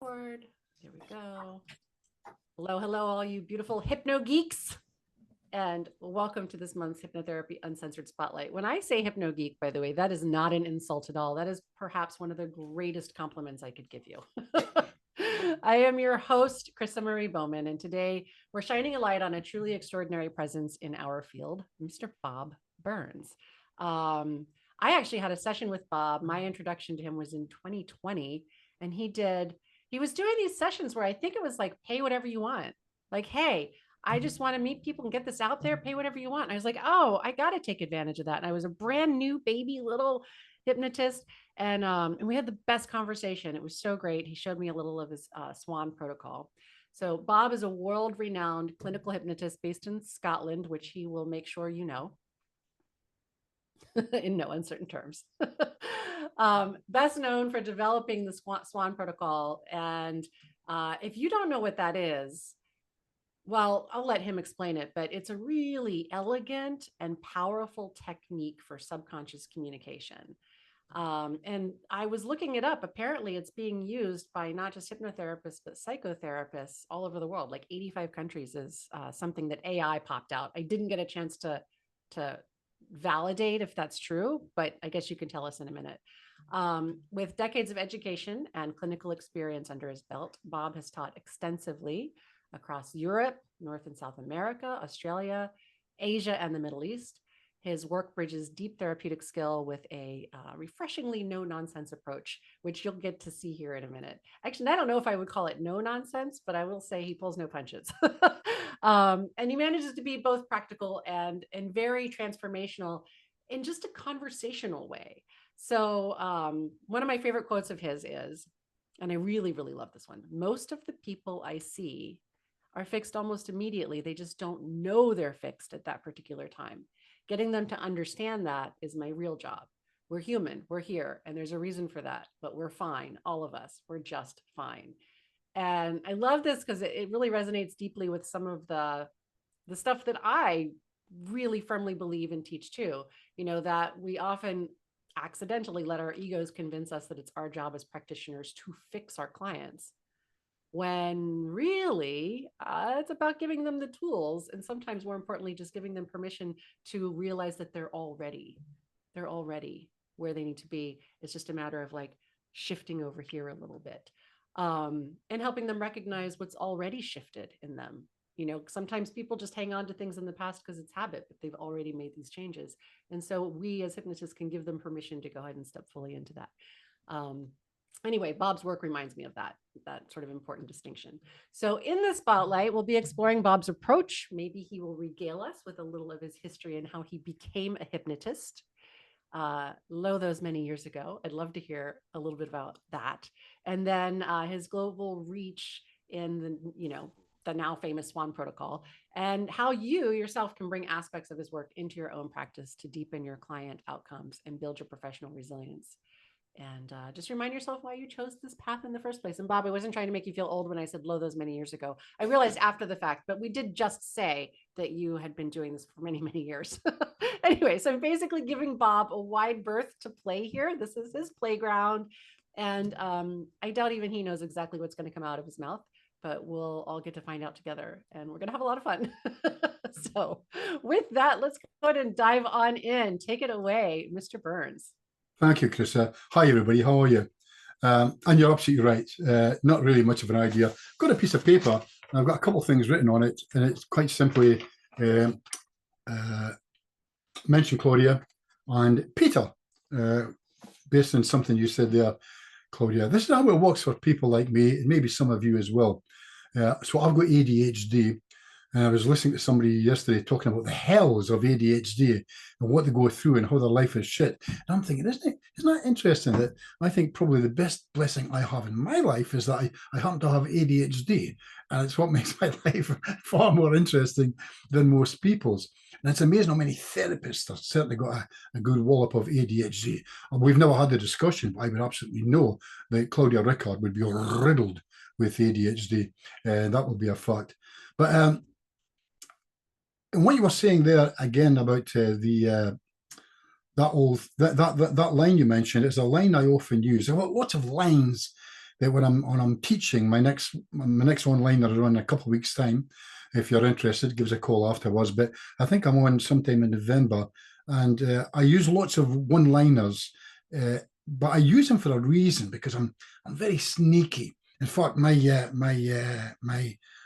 There we go. Hello, hello, all you beautiful hypno geeks, and welcome to this month's Hypnotherapy Uncensored Spotlight. When I say hypno geek, by the way, that is not an insult at all. That is perhaps one of the greatest compliments I could give you. I am your host, Krista Marie Bowman, and today we're shining a light on a truly extraordinary presence in our field, Mr. Bob Burns. I actually had a session with Bob. My introduction to him was in 2020, and he was doing these sessions where I think it was like, pay whatever you want. Like, hey, I just want to meet people and get this out there, pay whatever you want. And I was like, oh, I got to take advantage of that. And I was a brand new baby little hypnotist. And we had the best conversation. It was so great. He showed me a little of his SWAN protocol. So Bob is a world-renowned clinical hypnotist based in Scotland, which he will make sure you know in no uncertain terms. Best known for developing the SWAN protocol. And if you don't know what that is, well, I'll let him explain it, but it's a really elegant and powerful technique for subconscious communication. And I was looking it up. Apparently, it's being used by not just hypnotherapists, but psychotherapists all over the world. Like 85 countries is something that AI popped out. I didn't get a chance to validate if that's true, but I guess you can tell us in a minute. With decades of education and clinical experience under his belt, Bob has taught extensively across Europe, North and South America, Australia, Asia, and the Middle East. His work bridges deep therapeutic skill with a refreshingly no-nonsense approach, which you'll get to see here in a minute. Actually, I don't know if I would call it no nonsense, but I will say he pulls no punches. And he manages to be both practical and very transformational in just a conversational way. So one of my favorite quotes of his is, and I really, really love this one, most of the people I see are fixed almost immediately. They just don't know they're fixed at that particular time. Getting them to understand that is my real job. We're human, we're here, and there's a reason for that, but we're fine, all of us, we're just fine. And I love this because it really resonates deeply with some of the stuff that I really firmly believe and teach too. You know, that we often accidentally let our egos convince us that it's our job as practitioners to fix our clients, when really it's about giving them the tools, and sometimes more importantly, just giving them permission to realize that they're already where they need to be. It's just a matter of like shifting over here a little bit, and helping them recognize what's already shifted in them. You know, sometimes people just hang on to things in the past because it's habit, but they've already made these changes. And so we as hypnotists can give them permission to go ahead and step fully into that. Anyway, Bob's work reminds me of that sort of important distinction. So in the spotlight, we'll be exploring Bob's approach. Maybe he will regale us with a little of his history and how he became a hypnotist those many years ago. I'd love to hear a little bit about that. And then his global reach in the now famous SWAN protocol, and how you yourself can bring aspects of his work into your own practice to deepen your client outcomes and build your professional resilience. And just remind yourself why you chose this path in the first place. And Bob, I wasn't trying to make you feel old when I said those many years ago. I realized after the fact, but we did just say that you had been doing this for many, many years. Anyway, so I'm basically giving Bob a wide berth to play here. This is his playground. And I doubt even he knows exactly what's going to come out of his mouth, but we'll all get to find out together, and we're going to have a lot of fun. So with that, let's go ahead and dive on in. Take it away, Mr. Burns. Thank you, Krista. Hi, everybody. How are you? And you're absolutely right. Not really much of an idea. I've got a piece of paper, and I've got a couple of things written on it, and it's quite simply mention Claudia and Peter, based on something you said there, Claudia. This is how it works for people like me, and maybe some of you as well. So I've got ADHD. And I was listening to somebody yesterday talking about the hells of ADHD and what they go through and how their life is shit. And I'm thinking, isn't that interesting that I think probably the best blessing I have in my life is that I happen to have ADHD. And it's what makes my life far more interesting than most people's. And it's amazing how many therapists have certainly got a good wallop of ADHD. And we've never had the discussion, but I would absolutely know that Claudia Rickard would be riddled with ADHD. And that would be a fact. But and what you were saying there again about that line you mentioned is a line I often use. I've got lots of lines that when I'm teaching my next online that I run in a couple of weeks' time, if you're interested, give us a call afterwards. But I think I'm on sometime in November, and I use lots of one-liners, but I use them for a reason, because I'm very sneaky. In fact, my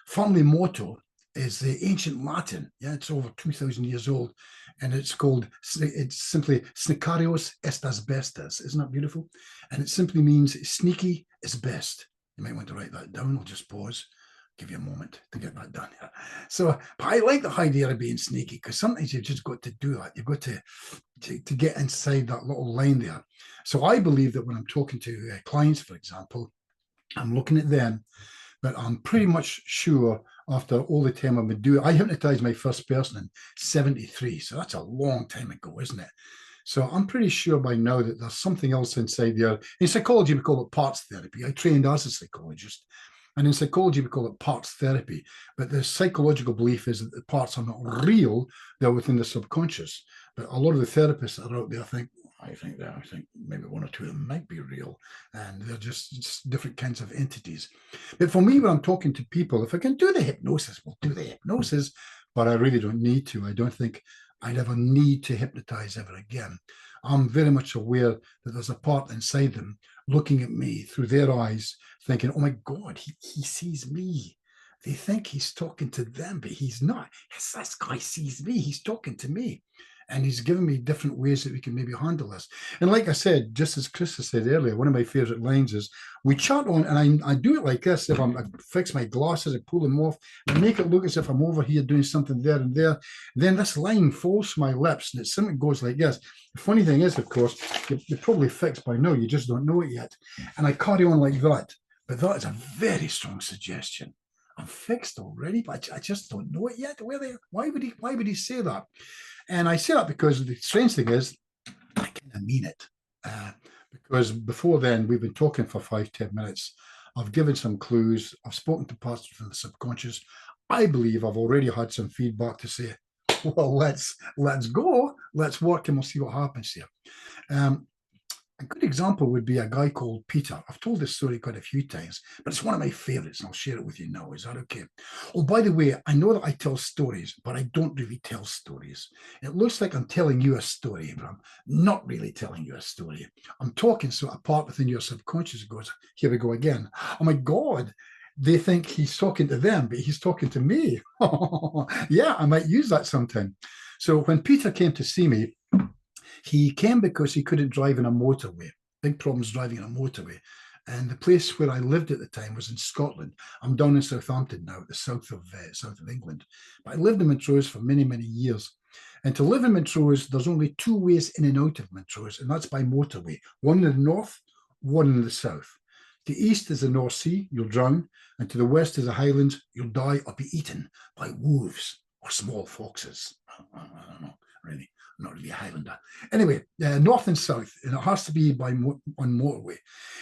family motto is the ancient Latin. Yeah, it's over 2,000 years old, and it's simply "Snicarius est asbestas." Isn't that beautiful? And it simply means sneaky is best. You might want to write that down. I'll just pause, give you a moment to get that done. So, but I like the idea of being sneaky, because sometimes you've just got to do that. You've got to get inside that little line there. So I believe that when I'm talking to clients, for example, I'm looking at them, but I'm pretty much sure after all the time I've been doing, I hypnotized my first person in 73. So that's a long time ago, isn't it? So I'm pretty sure by now that there's something else inside there. In psychology, we call it parts therapy. I trained as a psychologist. And in psychology, we call it parts therapy. But the psychological belief is that the parts are not real, they're within the subconscious. But a lot of the therapists that are out there think, I think maybe one or two of them might be real, and they're just different kinds of entities. But for me, when I'm talking to people, if I can do the hypnosis, we'll do the hypnosis, but I really don't need to. I don't think I'd ever need to hypnotize ever again. I'm very much aware that there's a part inside them looking at me through their eyes, thinking, oh my God, he sees me. They think he's talking to them, but he's not. Yes, this guy sees me. He's talking to me. And he's given me different ways that we can maybe handle this. And like I said, just as Chris has said earlier, one of my favorite lines is, we chat on, and I do it like this. If I fix my glasses, I pull them off, and I make it look as if I'm over here doing something there and there, then this line falls from my lips, and it simply goes like this. The funny thing is, of course, you're probably fixed by now, you just don't know it yet. And I carry on like that. But that is a very strong suggestion. I'm fixed already, but I just don't know it yet. Why would he say that? And I say that because the strange thing is, I kind of mean it. Because before then, we've been talking for 5-10 minutes. I've given some clues. I've spoken to parts from the subconscious. I believe I've already had some feedback to say, well, let's go, let's work, and we'll see what happens here. A good example would be a guy called Peter. I've told this story quite a few times, but it's one of my favorites, and I'll share it with you now. Is that okay? Oh, by the way, I know that I tell stories, but I don't really tell stories. It looks like I'm telling you a story, but I'm not really telling you a story. I'm talking, so a part within your subconscious goes, here we go again. Oh my God, they think he's talking to them, but he's talking to me. Yeah, I might use that sometime. So when Peter came to see me, he came because he couldn't drive in a motorway. Big problems driving in a motorway. And the place where I lived at the time was in Scotland. I'm down in Southampton now, at the south of England. But I lived in Montrose for many, many years. And to live in Montrose, there's only two ways in and out of Montrose, and that's by motorway. One in the north, one in the south. To the east is the North Sea, you'll drown. And to the west is the Highlands, you'll die or be eaten by wolves or small foxes. I don't know, really. I'm not really a Highlander. Anyway, north and south, and it has to be on motorway.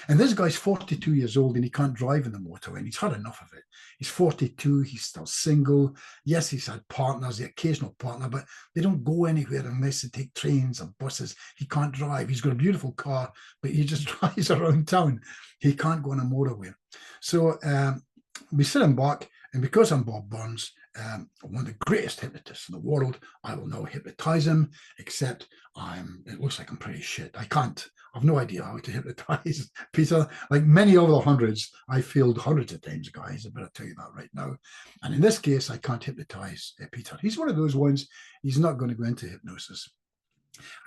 And this guy's 42 years old, and he can't drive in the motorway, and he's had enough of it. He's 42, he's still single. Yes, he's had partners, the occasional partner, but they don't go anywhere unless they take trains or buses. He can't drive. He's got a beautiful car, but he just drives around town. He can't go on a motorway. So we sit him back, and because I'm Bob Burns, one of the greatest hypnotists in the world, I will now hypnotize him, except it looks like I'm pretty shit. I've no idea how to hypnotize Peter. Like many other hundreds, I failed hundreds of times, guys. I better tell you that right now. And in this case, I can't hypnotize Peter. He's one of those ones, he's not going to go into hypnosis.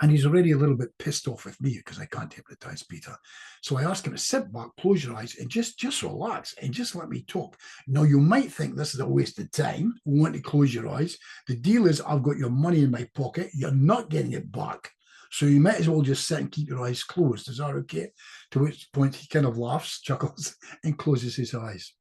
And he's already a little bit pissed off with me because I can't hypnotize Peter. So I ask him to sit back, close your eyes, and just relax and just let me talk. Now, you might think this is a waste of time. We want to close your eyes. The deal is I've got your money in my pocket. You're not getting it back. So you might as well just sit and keep your eyes closed. Is that okay? To which point he kind of laughs, chuckles, and closes his eyes.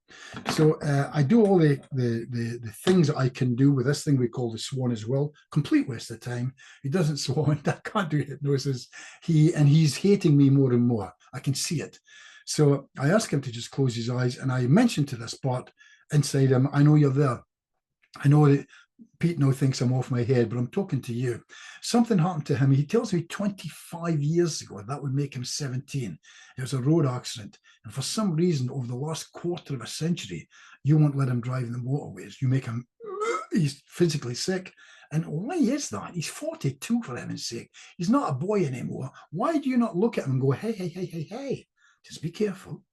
So I do all the things that I can do with this thing we call the SWAN as well. Complete waste of time. He doesn't swan. I can't do hypnosis. He's hating me more and more. I can see it. So I ask him to just close his eyes, and I mention to this part inside him, I know you're there. I know that Pete now thinks I'm off my head, but I'm talking to you. Something happened to him. He tells me 25 years ago, that would make him 17. It was a road accident. And for some reason, over the last quarter of a century, you won't let him drive in the motorways. You make him, he's physically sick. And why is that? He's 42, for heaven's sake. He's not a boy anymore. Why do you not look at him and go, hey, hey, hey, hey, hey, just be careful.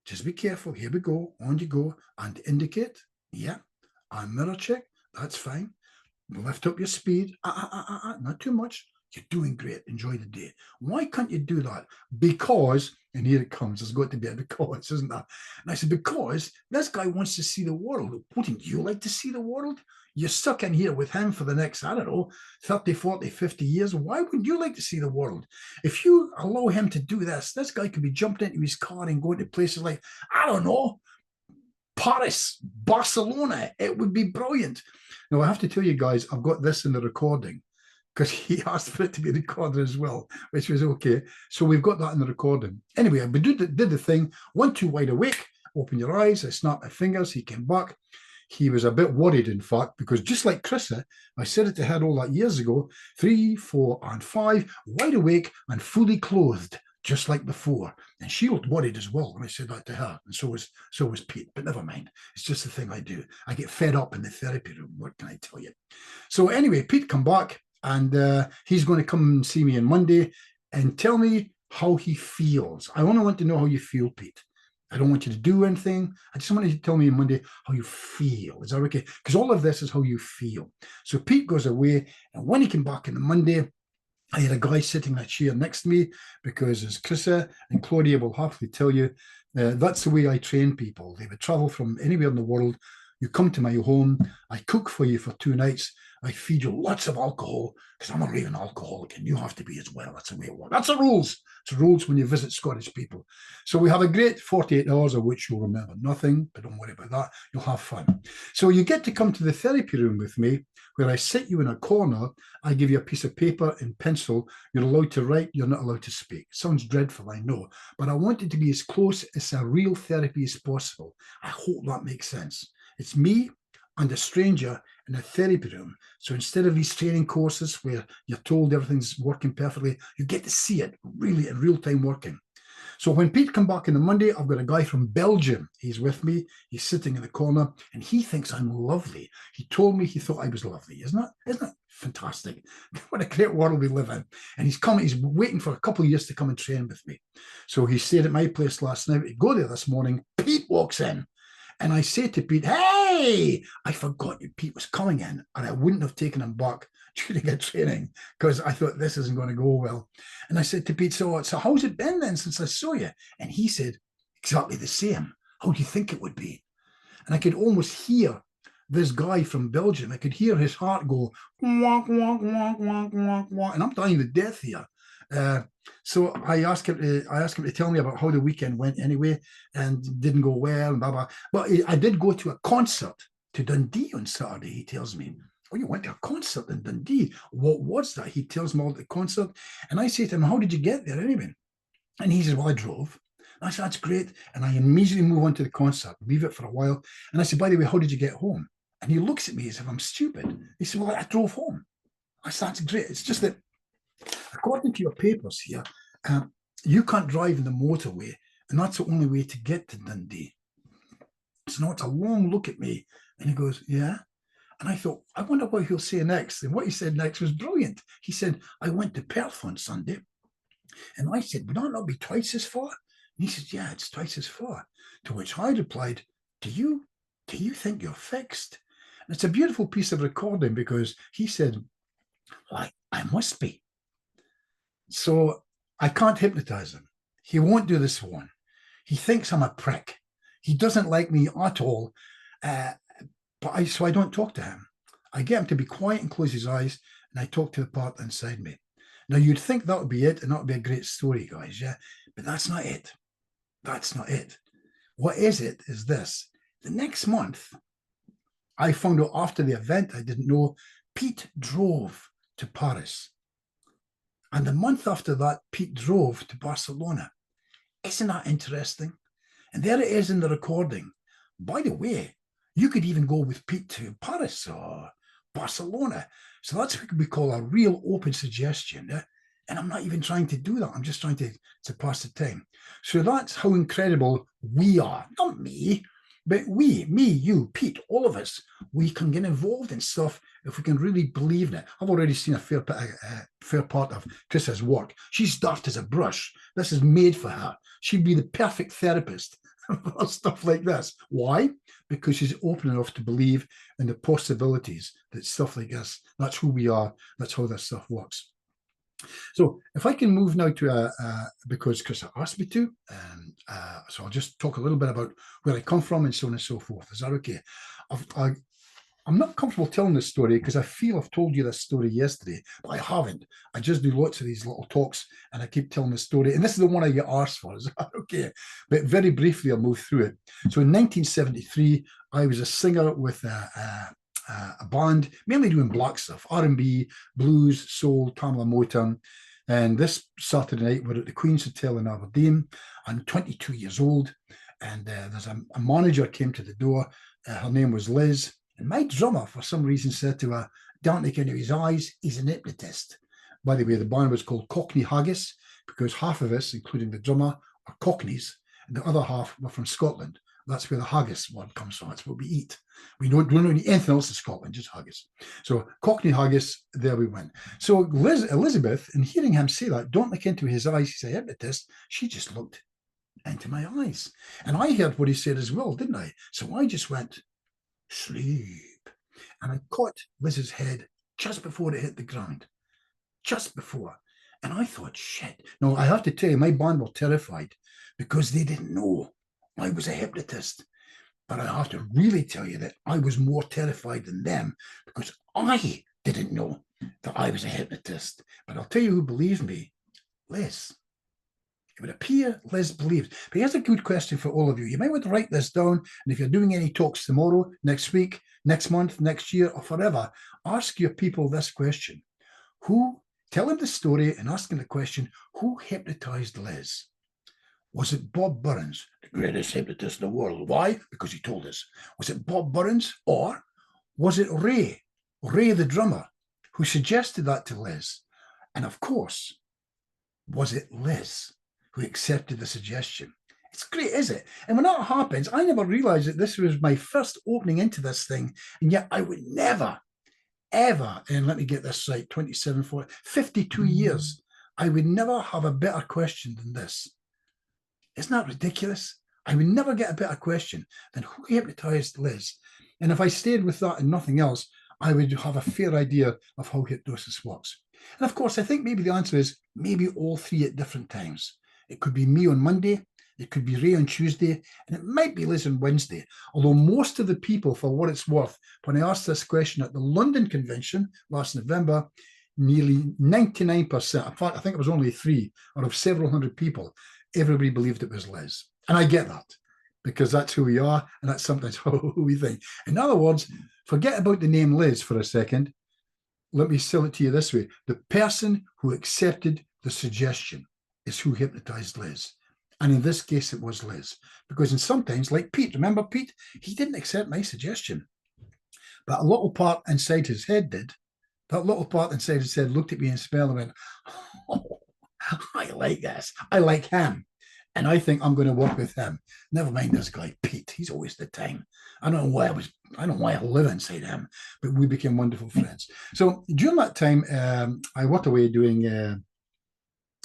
Just be careful. Here we go. On you go. And indicate. Yeah. And mirror check. That's fine. Lift up your speed. Not too much. You're doing great. Enjoy the day. Why can't you do that? Because, and here it comes, there's got to be a because, isn't there? And I said, because this guy wants to see the world. Wouldn't you like to see the world? You're stuck in here with him for the next, I don't know, 30, 40, 50 years. Why wouldn't you like to see the world? If you allow him to do this guy could be jumping into his car and going to places like, I don't know, Paris, Barcelona. It would be brilliant. Now, I have to tell you guys, I've got this in the recording because he asked for it to be recorded as well, which was okay. So we've got that in the recording. Anyway, we did the thing. 1, 2, wide awake. Open your eyes. I snapped my fingers. He came back. He was a bit worried, in fact, because just like Chrissa, I said it to her all that years ago, 3, 4, and 5, wide awake and fully clothed, just like before. And she looked worried as well when I said that to her. And so was Pete. But never mind. It's just the thing I do. I get fed up in the therapy room. What can I tell you? So anyway, Pete come back, and he's going to come and see me on Monday and tell me how he feels. I only want to know how you feel, Pete. I don't want you to do anything. I just want you to tell me on Monday how you feel. Is that okay? Because all of this is how you feel. So Pete goes away, and when he came back on the Monday, I had a guy sitting in a chair next to me because, as Chrissa and Claudia will happily tell you, that's the way I train people. They would travel from anywhere in the world. You come to my home. I cook for you for 2 nights. I feed you lots of alcohol because I'm a raving alcoholic and you have to be as well. That's the way it works. That's the rules. It's the rules when you visit Scottish people. So we have a great 48 hours of which you'll remember nothing, but don't worry about that. You'll have fun. So you get to come to the therapy room with me where I sit you in a corner. I give you a piece of paper and pencil. You're allowed to write. You're not allowed to speak. It sounds dreadful, I know, but I want it to be as close as a real therapy as possible. I hope that makes sense. It's me and a stranger in a therapy room. So instead of these training courses where you're told everything's working perfectly, you get to see it really in real time working. So when Pete come back on the Monday, I've got a guy from Belgium. He's with me. He's sitting in the corner and he thinks I'm lovely. He told me he thought I was lovely. Isn't that fantastic? What a great world we live in. And he's coming, he's waiting for a couple of years to come and train with me. So he stayed at my place last night. We go there this morning. Pete walks in. And I say to Pete, hey, I forgot Pete was coming in and I wouldn't have taken him back during a training because I thought this isn't going to go well. And I said to Pete, so how's it been then since I saw you? And he said, exactly the same. How do you think it would be? And I could almost hear this guy from Belgium. I could hear his heart go, wonk, wonk, wonk, wonk, wonk, wonk. And I'm dying to death here. So I asked him to tell me about how the weekend went anyway, and didn't go well, and blah, blah. But I did go to a concert to Dundee on Saturday, he tells me. Oh, you went to a concert in Dundee. What was that? He tells me all the concert. And I say to him, how did you get there anyway? And he says, well, I drove. I said, that's great. And I immediately move on to the concert, leave it for a while. And I said, by the way, how did you get home? And he looks at me as if I'm stupid. He said, well, I drove home. I said, that's great. It's just that according to your papers here, you can't drive in the motorway, and that's the only way to get to Dundee. So now it's a long look at me, and he goes, yeah. And I thought, I wonder what he'll say next. And what he said next was brilliant. He said, I went to Perth on Sunday. And I said, would that not be twice as far? And he said, yeah, it's twice as far. To which I replied, do you think you're fixed? And it's a beautiful piece of recording because he said, well, I must be. So I can't hypnotize him. He won't do the SWAN. He thinks I'm a prick. He doesn't like me at all. So I don't talk to him. I get him to be quiet and close his eyes, and I talk to the part inside me. Now, you'd think that would be it, and that would be a great story, guys, yeah? But that's not it. That's not it. What is it is this. The next month, I found out after the event, I didn't know, Pete drove to Paris. And the month after that, Pete drove to Barcelona. Isn't that interesting? And there it is in the recording. By the way, you could even go with Pete to Paris or Barcelona. So that's what we call a real open suggestion. Yeah? And I'm not even trying to do that. I'm just trying to pass the time. So that's how incredible we are. Not me, but we, me, you, Pete, all of us, we can get involved in stuff if we can really believe in it. I've already seen a fair part of Chris's work. She's daft as a brush. This is made for her. She'd be the perfect therapist for stuff like this. Why? Because she's open enough to believe in the possibilities that stuff like this, that's who we are, that's how this stuff works. So if I can move now to, because Chris asked me to, so I'll just talk a little bit about where I come from and so on and so forth. Is that okay? I'm not comfortable telling this story because I feel I've told you this story yesterday, but I haven't. I just do lots of these little talks and I keep telling the story. And this is the one I get asked for. Is that okay? But very briefly, I'll move through it. So in 1973, I was a singer with a band, mainly doing black stuff, R&B, blues, soul, Tamla Motown. And this Saturday night, we're at the Queen's Hotel in Aberdeen. I'm 22 years old. And there's a manager came to the door. Her name was Liz. And my drummer, for some reason, said to her, "Don't look into his eyes, he's an hypnotist." By the way, the band was called Cockney Haggis because half of us, including the drummer, are Cockneys, and the other half were from Scotland. That's where the haggis word comes from. That's what we eat. We don't eat anything else in Scotland, just haggis. So Cockney Haggis, there we went. So Elizabeth, in hearing him say that, "Don't look into his eyes, he's a hypnotist," she just looked into my eyes. And I heard what he said as well, didn't I? So I just went, "Sleep." And I caught Liz's head just before it hit the ground, just before. And I thought, shit. No, I have to tell you, my band were terrified because they didn't know I was a hypnotist. But I have to really tell you that I was more terrified than them because I didn't know that I was a hypnotist. But I'll tell you who believed me, Liz. It would appear Liz believed. But here's a good question for all of you. You might want to write this down. And if you're doing any talks tomorrow, next week, next month, next year, or forever, ask your people this question. Tell them the story and ask them the question, who hypnotized Liz? Was it Bob Burns, the greatest hypnotist in the world? Why? Because he told us. Was it Bob Burns? Or was it Ray the drummer, who suggested that to Liz? And of course, was it Liz who accepted the suggestion? It's great, is it? And when that happens, I never realized that this was my first opening into this thing. And yet I would never, ever, and let me get this right, 27, 40, 52 years, I would never have a better question than this. Isn't that ridiculous? I would never get a better question than who hypnotized Liz. And if I stayed with that and nothing else, I would have a fair idea of how hypnosis works. And of course, I think maybe the answer is maybe all three at different times. It could be me on Monday, it could be Ray on Tuesday, and it might be Liz on Wednesday. Although most of the people, for what it's worth, when I asked this question at the London convention last November, nearly 99%, in fact, I think it was only 3 out of several hundred people, everybody believed it was Liz. And I get that because that's who we are and that's sometimes who we think. In other words, forget about the name Liz for a second. Let me sell it to you this way. The person who accepted the suggestion is who hypnotized Liz. And in this case, it was Liz. Because in sometimes, like Pete, remember Pete? He didn't accept my suggestion. But a little part inside his head did. That little part inside his head looked at me and smiled and went, "Oh, I like this. I like him. And I think I'm going to work with him. Never mind this guy, Pete. He's always the time. I don't know why I live inside him, but we became wonderful friends. So during that time, I worked away doing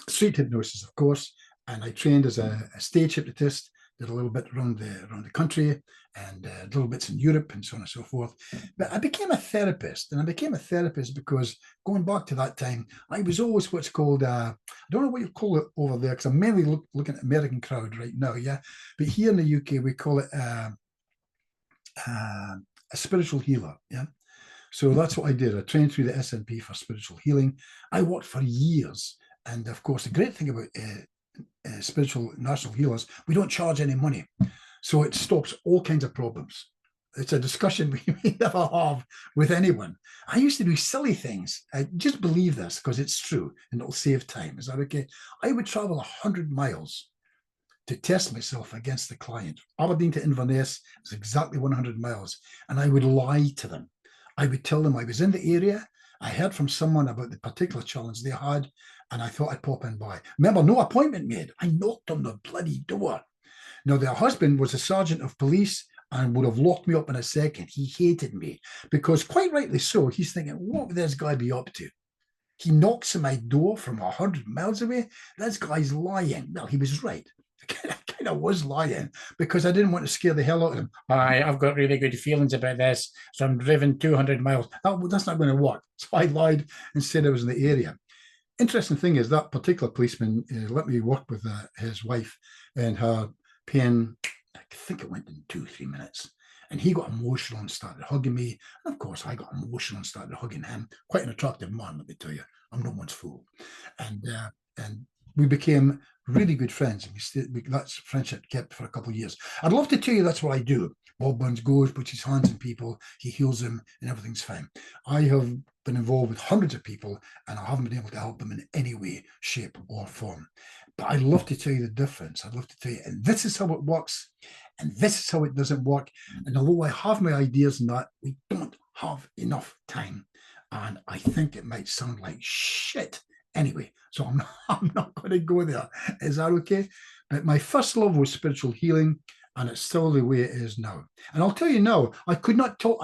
street hypnosis, of course, and I trained as a stage hypnotist, did a little bit around the country and little bits in Europe and so on and so forth. But I became a therapist, and I became a therapist because going back to that time, I was always what's called, I don't know what you call it over there, because I'm mainly looking at American crowd right now, yeah? But here in the UK, we call it a spiritual healer, yeah? So that's what I did. I trained through the SNP for spiritual healing. I worked for years. And of course, the great thing about spiritual national healers, we don't charge any money. So it stops all kinds of problems. It's a discussion we never have with anyone. I used to do silly things. I just believe this because it's true and it'll save time. Is that okay? I would travel 100 miles to test myself against the client. Aberdeen to Inverness is exactly 100 miles. And I would lie to them. I would tell them I was in the area. I heard from someone about the particular challenge they had, and I thought I'd pop in by. Remember, no appointment made. I knocked on the bloody door. Now, their husband was a sergeant of police and would have locked me up in a second. He hated me because, quite rightly so, he's thinking, what would this guy be up to? He knocks on my door from 100 miles away. This guy's lying. Well, he was right. I kind of was lying because I didn't want to scare the hell out of him. I've got really good feelings about this, so I'm driven 200 miles. That's not going to work. So I lied and said I was in the area. Interesting thing is that particular policeman let me work with his wife and her pain. I think it went in 2-3 minutes. And he got emotional and started hugging me. And of course, I got emotional and started hugging him. Quite an attractive man, let me tell you. I'm no one's fool. And we became really good friends. And that friendship kept for a couple of years. I'd love to tell you that's what I do. Bob Burns goes, puts his hands on people, he heals them, and everything's fine. I have been involved with hundreds of people, and I haven't been able to help them in any way, shape, or form. But I'd love to tell you the difference. I'd love to tell you, and this is how it works, and this is how it doesn't work. And although I have my ideas on that, we don't have enough time. And I think it might sound like shit anyway. So I'm not going to go there. Is that okay? But my first love was spiritual healing, and it's still the way it is now. And I'll tell you now, I could not talk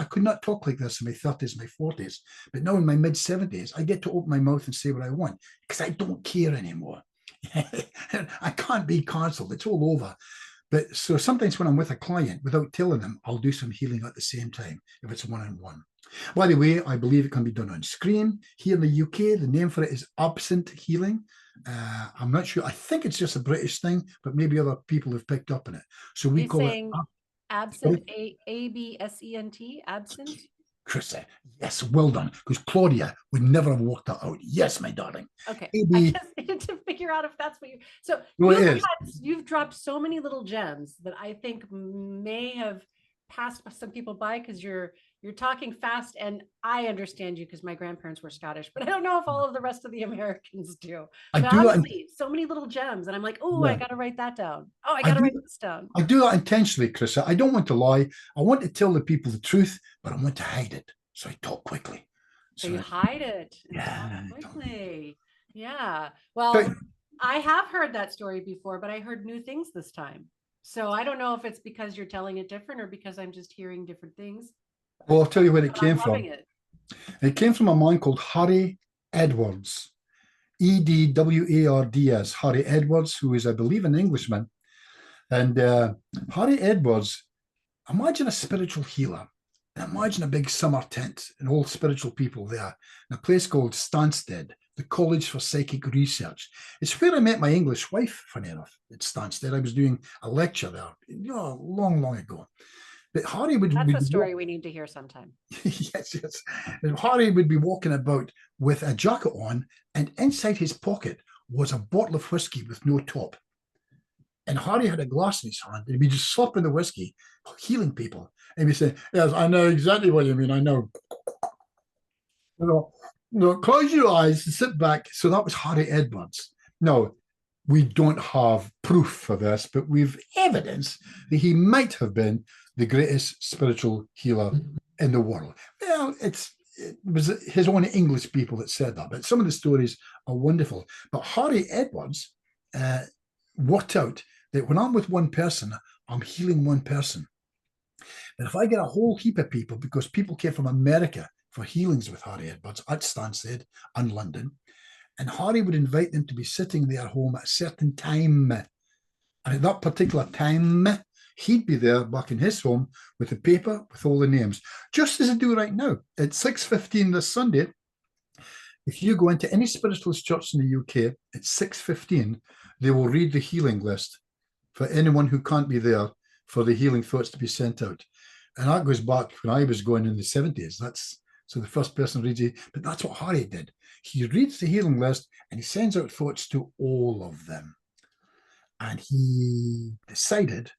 like this in my 30s, my 40s. But now in my mid-70s, I get to open my mouth and say what I want because I don't care anymore. I can't be cancelled. It's all over. But so sometimes when I'm with a client, without telling them, I'll do some healing at the same time if it's one-on-one. By the way, I believe it can be done on screen. Here in the UK, the name for it is absent healing. I'm not sure. I think it's just a British thing, but maybe other people have picked up on it. So we call it absent, A-B-S-E-N-T, absent. Chris, yes, well done. Because Claudia would never have worked that out. Yes, my darling. Okay. I just needed to figure out if that's what you. So no, you've dropped so many little gems that I think may have passed some people by because you're talking fast, and I understand you because my grandparents were Scottish, but I don't know if all of the rest of the Americans do. Honestly, so many little gems, and I'm like, oh, yeah. I got to write that down. Oh, I got to write this down. I do that intentionally, Chris. I don't want to lie. I want to tell the people the truth, but I want to hide it. So I talk quickly. So you hide it. Yeah. Quickly. Yeah. Well, I have heard that story before, but I heard new things this time. So I don't know if it's because you're telling it different or because I'm just hearing different things. Well, I'll tell you where it came from. It came from a man called Harry Edwards, Edwards, Harry Edwards, who is, I believe, an Englishman. And Harry Edwards, imagine a spiritual healer. And imagine a big summer tent and all spiritual people there in a place called Stansted, the College for Psychic Research. It's where I met my English wife, funny enough, at Stansted. I was doing a lecture there, long, long ago. But Harry would... That's a story we need to hear sometime. Yes. And Harry would be walking about with a jacket on, and inside his pocket was a bottle of whiskey with no top. And Harry had a glass in his hand, and he'd be just slopping the whiskey, healing people. And he'd say, yes, I know exactly what you mean. I know. Close your eyes and sit back. So that was Harry Edwards. Now, we don't have proof for this, but we've evidence that he might have been the greatest spiritual healer in the world. Well, it was his own English people that said that, but some of the stories are wonderful. But Harry Edwards worked out that when I'm with one person, I'm healing one person. And if I get a whole heap of people, because people came from America for healings with Harry Edwards at Stansted and London, and Harry would invite them to be sitting in their home at a certain time. And at that particular time, he'd be there back in his home with the paper with all the names, just as I do right now. At 6:15 this Sunday, if you go into any spiritualist church in the UK, at 6:15, they will read the healing list for anyone who can't be there for the healing thoughts to be sent out. And that goes back when I was going in the 70s. So the first person reads it, but that's what Harry did. He reads the healing list and he sends out thoughts to all of them. And he decided,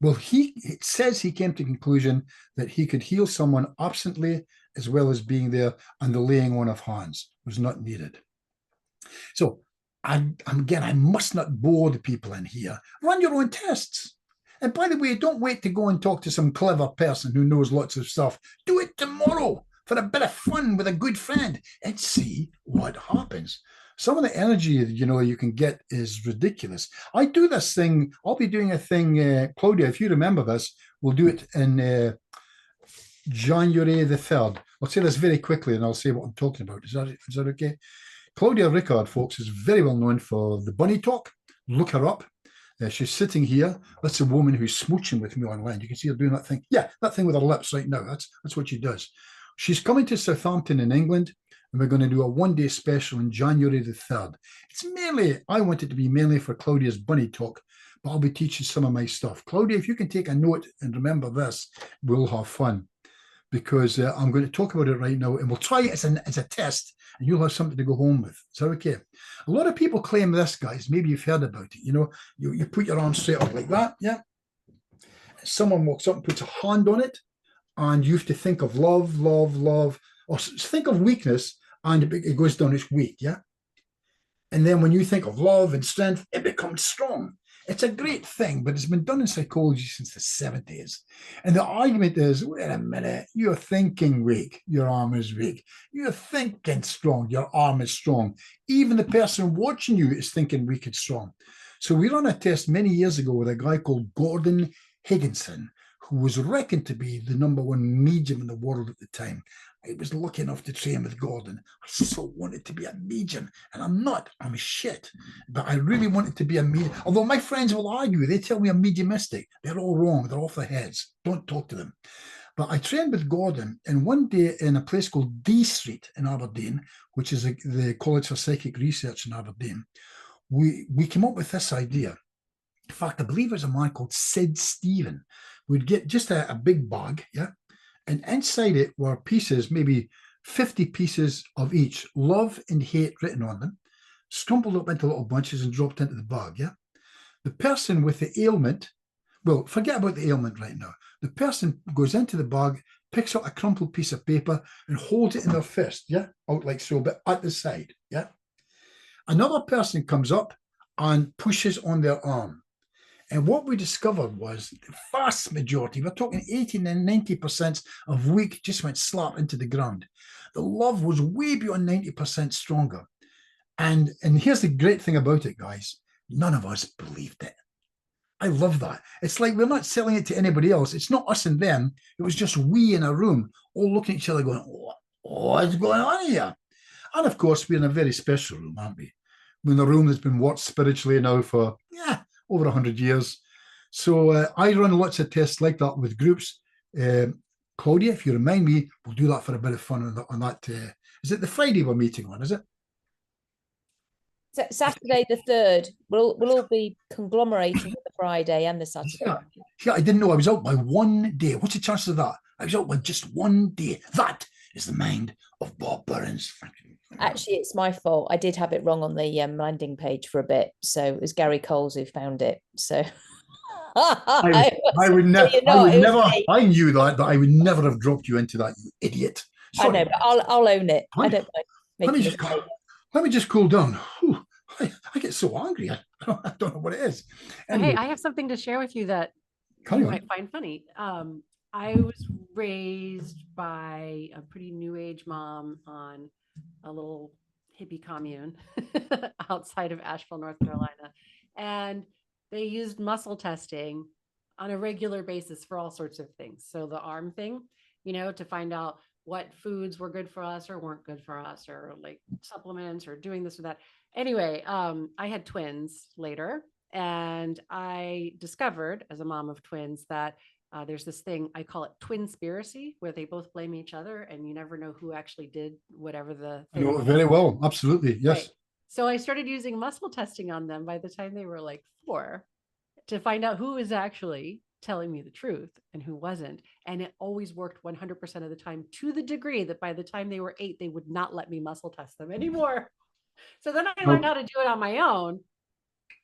well, it says he came to the conclusion that he could heal someone absently as well as being there, and the laying on of hands was not needed. So again, I must not bore the people in here. Run your own tests. And by the way, don't wait to go and talk to some clever person who knows lots of stuff. Do it tomorrow for a bit of fun with a good friend and see what happens. Some of the energy, you can get is ridiculous. I do this thing. I'll be doing a thing, Claudia, if you remember this, we'll do it in January the 3rd. I'll say this very quickly and I'll say what I'm talking about. Is that okay? Claudia Rickard, folks, is very well known for the bunny talk. Look her up. She's sitting here. That's a woman who's smooching with me online. You can see her doing that thing. Yeah, that thing with her lips right now. That's what she does. She's coming to Southampton in England, and we're going to do a one-day special on January the 3rd. I want it to be mainly for Claudia's bunny talk, but I'll be teaching some of my stuff. Claudia, if you can take a note and remember this, we'll have fun, because I'm going to talk about it right now, and we'll try it as a test, and you'll have something to go home with. Is that okay? A lot of people claim this, guys. Maybe you've heard about it. You put your arm straight up like that, yeah? Someone walks up and puts a hand on it, and you have to think of love, love, love, or think of weakness, and it goes down, it's weak, yeah? And then when you think of love and strength, it becomes strong. It's a great thing, but it's been done in psychology since the 70s. And the argument is, wait a minute, you're thinking weak, your arm is weak. You're thinking strong, your arm is strong. Even the person watching you is thinking weak and strong. So we ran a test many years ago with a guy called Gordon Higginson, who was reckoned to be the #1 medium in the world at the time. I was lucky enough to train with Gordon. I so wanted to be a medium, and I'm not. I'm a shit. But I really wanted to be a medium. Although my friends will argue, they tell me I'm mediumistic. They're all wrong. They're off their heads. Don't talk to them. But I trained with Gordon, and one day in a place called D Street in Aberdeen, which is the College for Psychic Research in Aberdeen, we came up with this idea. In fact, I believe there's a man called Sid Stephen. We'd get just a big bag, yeah? And inside it were pieces, maybe 50 pieces of each, love and hate written on them, scrumpled up into little bunches and dropped into the bag, yeah? The person with the ailment, well, forget about the ailment right now. The person goes into the bag, picks up a crumpled piece of paper and holds it in their fist, yeah? Out like so, but at the side, yeah? Another person comes up and pushes on their arm. And what we discovered was the vast majority, we're talking 80 and 90% of weak just went slap into the ground. The love was way beyond 90% stronger. And here's the great thing about it, guys. None of us believed it. I love that. It's like we're not selling it to anybody else. It's not us and them. It was just we in a room, all looking at each other going, what's going on here? And of course, we're in a very special room, aren't we? We're in a room that's been watched spiritually now for, over 100 years. So I run lots of tests like that with groups. Claudia, if you remind me, we'll do that for a bit of fun on that. Is it the Friday we're meeting on, is it? Saturday the 3rd. We'll all be conglomerating with the Friday and the Saturday. Yeah, I didn't know I was out by 1 day. What's the chances of that? I was out by just 1 day. That is the mind of Bob Burns. Actually, it's my fault. I did have it wrong on the landing page for a bit. So it was Gary Coles who found it. So I would never. I knew that, but I would never have dropped you into that, you idiot. Sorry. I know, but I'll own it. I don't mind. Let me just cool down. Whew, I get so angry. I don't know what it is. Anyway. Hey, I have something to share with you that you might find funny. I was raised by a pretty new age mom on a little hippie commune outside of Asheville, North Carolina. And they used muscle testing on a regular basis for all sorts of things. So the arm thing, to find out what foods were good for us or weren't good for us, or like supplements or doing this or that. Anyway, I had twins later, and I discovered as a mom of twins that there's this thing, I call it twinspiracy, where they both blame each other and you never know who actually did whatever the thing was. Very well. Absolutely. Yes. Right. So I started using muscle testing on them by the time they were like 4 to find out who was actually telling me the truth and who wasn't. And it always worked 100% of the time, to the degree that by the time they were 8, they would not let me muscle test them anymore. So then I learned how to do it on my own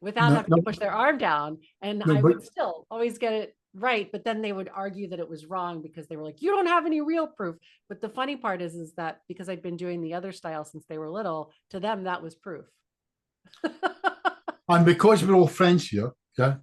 without having to push their arm down. And I would still always get it right. But then they would argue that it was wrong because they were like, you don't have any real proof. But the funny part is that because I'd been doing the other style since they were little, to them, that was proof. And because we're all friends here, yeah,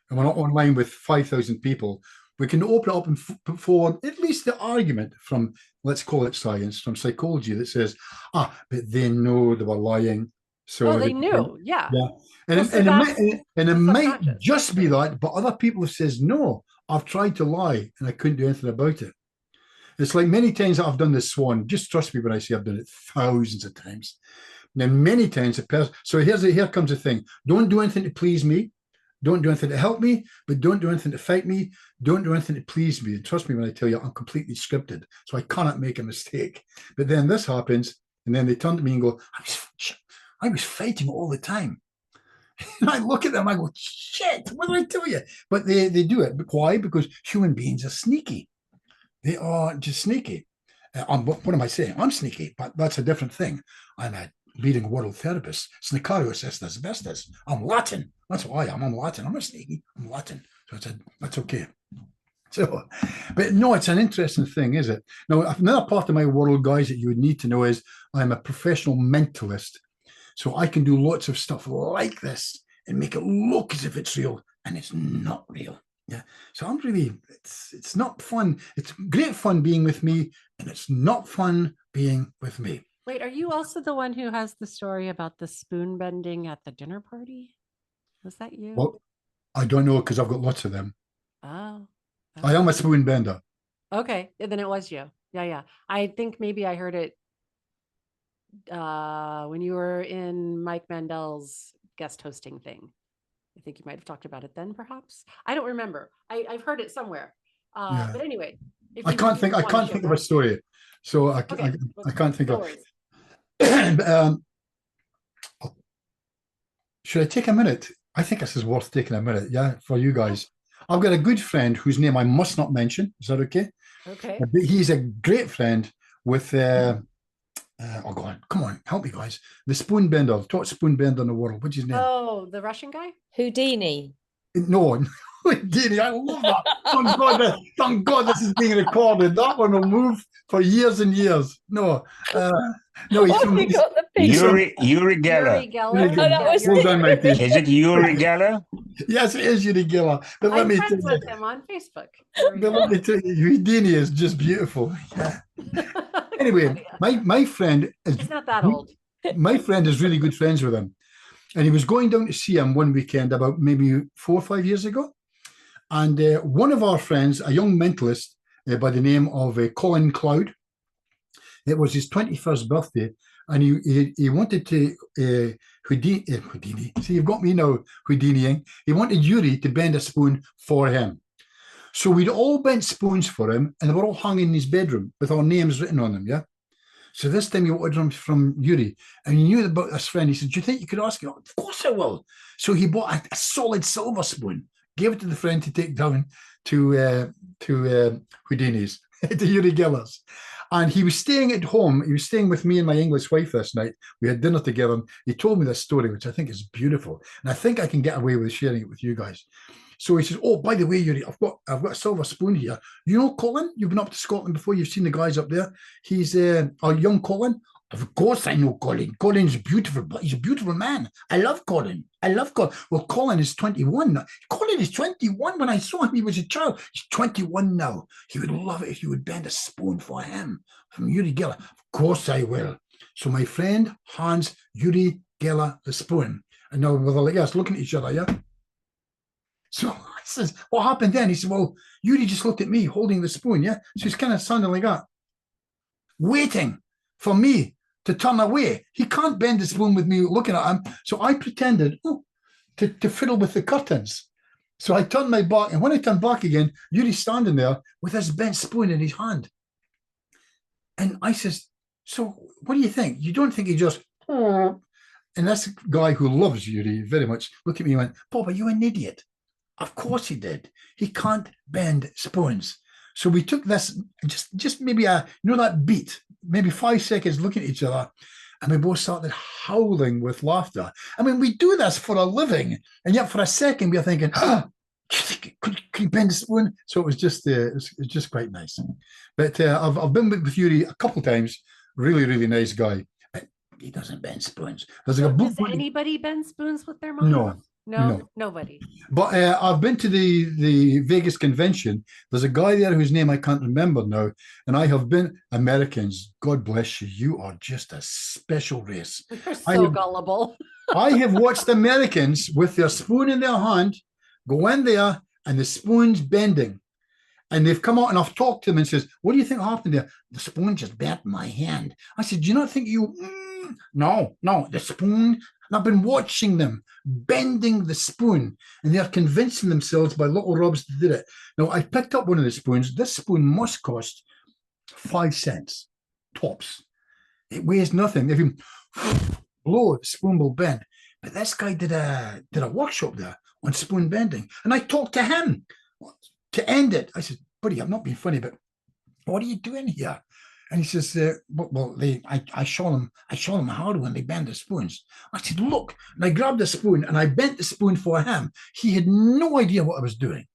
and we're not online with 5,000 people, we can open it up and put forward at least the argument from, let's call it science, from psychology that says, but they know they were lying. So Oh, they knew. Yeah. yeah. And, Well, so and, that's it the might subconscious. just be that, but other people have says, no, I've tried to lie and I couldn't do anything about it. It's like many times that I've done this SWAN, just trust me when I say I've done it thousands of times. And then many times a person, so here comes the thing. Don't do anything to please me. Don't do anything to help me, but don't do anything to fight me. Don't do anything to please me. And trust me when I tell you, I'm completely scripted, so I cannot make a mistake. But then this happens, and then they turn to me and go, I was fighting all the time. And I look at them, I go, shit, what did I tell you? But they do it. But why? Because human beings are sneaky. They are just sneaky. What am I saying? I'm sneaky, but that's a different thing. I'm a leading world therapist. Sneakarius est asbestos. I'm Latin. That's why I'm Latin. I'm not sneaky. I'm Latin. So that's okay. So, but no, it's an interesting thing, is it? Now, another part of my world, guys, that you would need to know is I'm a professional mentalist. So I can do lots of stuff like this and make it look as if it's real, and it's not real. Yeah. So I'm really, it's not fun. It's great fun being with me, and it's not fun being with me. Wait, are you also the one who has the story about the spoon bending at the dinner party? Was that you? Well, I don't know, because I've got lots of them. Oh. I am a spoon bender. Okay, then it was you. Yeah. I think maybe I heard it when you were in Mike Mandel's guest hosting thing. I think you might have talked about it then, perhaps. I don't remember. I've heard it somewhere. Yeah. But anyway, I can't think of a story, so I can't think of. But, should I take a minute? I think this is worth taking a minute, yeah, for you guys. I've got a good friend whose name I must not mention. Is that okay? Okay. But he's a great friend with oh God, come on, help me, guys. The spoon bender, the top spoon bender in the world. What's his name? Oh, the Russian guy? Houdini. No, Houdini. I love that. Thank God this is being recorded. That one will move for years and years. No, he's from Yuri Geller. Yuri Geller. that was Well done, Mikey. Is it Yuri Geller? Yes, it is Yuri Geller. But I'm friends with him on Facebook. But let me tell you, Houdini is just beautiful. Yeah. Anyway, my friend is it's not that old. My friend is really good friends with him. And he was going down to see him one weekend about maybe 4 or 5 years ago. And one of our friends, a young mentalist by the name of Colin Cloud, it was his 21st birthday. And he wanted to, Houdini, see, you've got me now, Houdiniing. He wanted Yuri to bend a spoon for him. So we'd all bent spoons for him, and they were all hung in his bedroom with our names written on them, yeah? So this time he ordered them from Yuri, and he knew about this friend. He said, do you think you could ask him? Of course I will. So he bought a solid silver spoon, gave it to the friend to take down to Houdini's, to Yuri Geller's. And he was staying at home. He was staying with me and my English wife this night. We had dinner together. And he told me this story, which I think is beautiful. And I think I can get away with sharing it with you guys. So he says, oh, by the way, Yuri, I've got a silver spoon here. You know Colin? You've been up to Scotland before. You've seen the guys up there. He's a young Colin. Of course I know Colin. Colin's beautiful, but he's a beautiful man. I love Colin. Well, Colin is 21 now. Colin is 21. When I saw him, he was a child. He's 21 now. He would love it if you would bend a spoon for him from Yuri Geller. Of course I will. So my friend hands Yuri Geller the spoon. And now we're like us looking at each other, yeah? So I says, what happened then? He said, well, Yuri just looked at me holding the spoon, yeah? So he's kind of sounding like that, waiting for me to turn away. He can't bend the spoon with me looking at him. So I pretended to fiddle with the curtains. So I turned my back, and when I turned back again, Yuri's standing there with this bent spoon in his hand. And I says, so what do you think? You don't think he just... And this guy who loves Yuri very much looked at me and went, Bob, are you an idiot? Of course he did. He can't bend spoons. So we took this, just maybe that beat, maybe 5 seconds looking at each other, and we both started howling with laughter. I mean, we do this for a living, and yet for a second we are thinking, could you bend a spoon? So it was just quite nice. But I've been with Yuri a couple of times. Really, really nice guy. But he doesn't bend spoons. There's like a book. Does anybody bend spoons with their mom? No. No, nobody. But I've been to the Vegas convention. There's a guy there whose name I can't remember now. And I have been, Americans, God bless you. You are just a special race. You're so gullible. I have watched Americans with their spoon in their hand go in there and the spoon's bending. And they've come out and I've talked to them and says, what do you think happened there? The spoon just bent in my hand. I said, do you not think you, no, the spoon. And I've been watching them bending the spoon and they're convincing themselves by little rubs that did it. Now, I picked up one of the spoons. This spoon must cost 5 cents, tops. It weighs nothing. If you blow, the spoon will bend. But this guy did a workshop there on spoon bending. And I talked to him to end it. I said, buddy, I'm not being funny, but what are you doing here? And he says, I show them how when they bend the spoons. I said, look, and I grabbed the spoon and I bent the spoon for him. He had no idea what I was doing.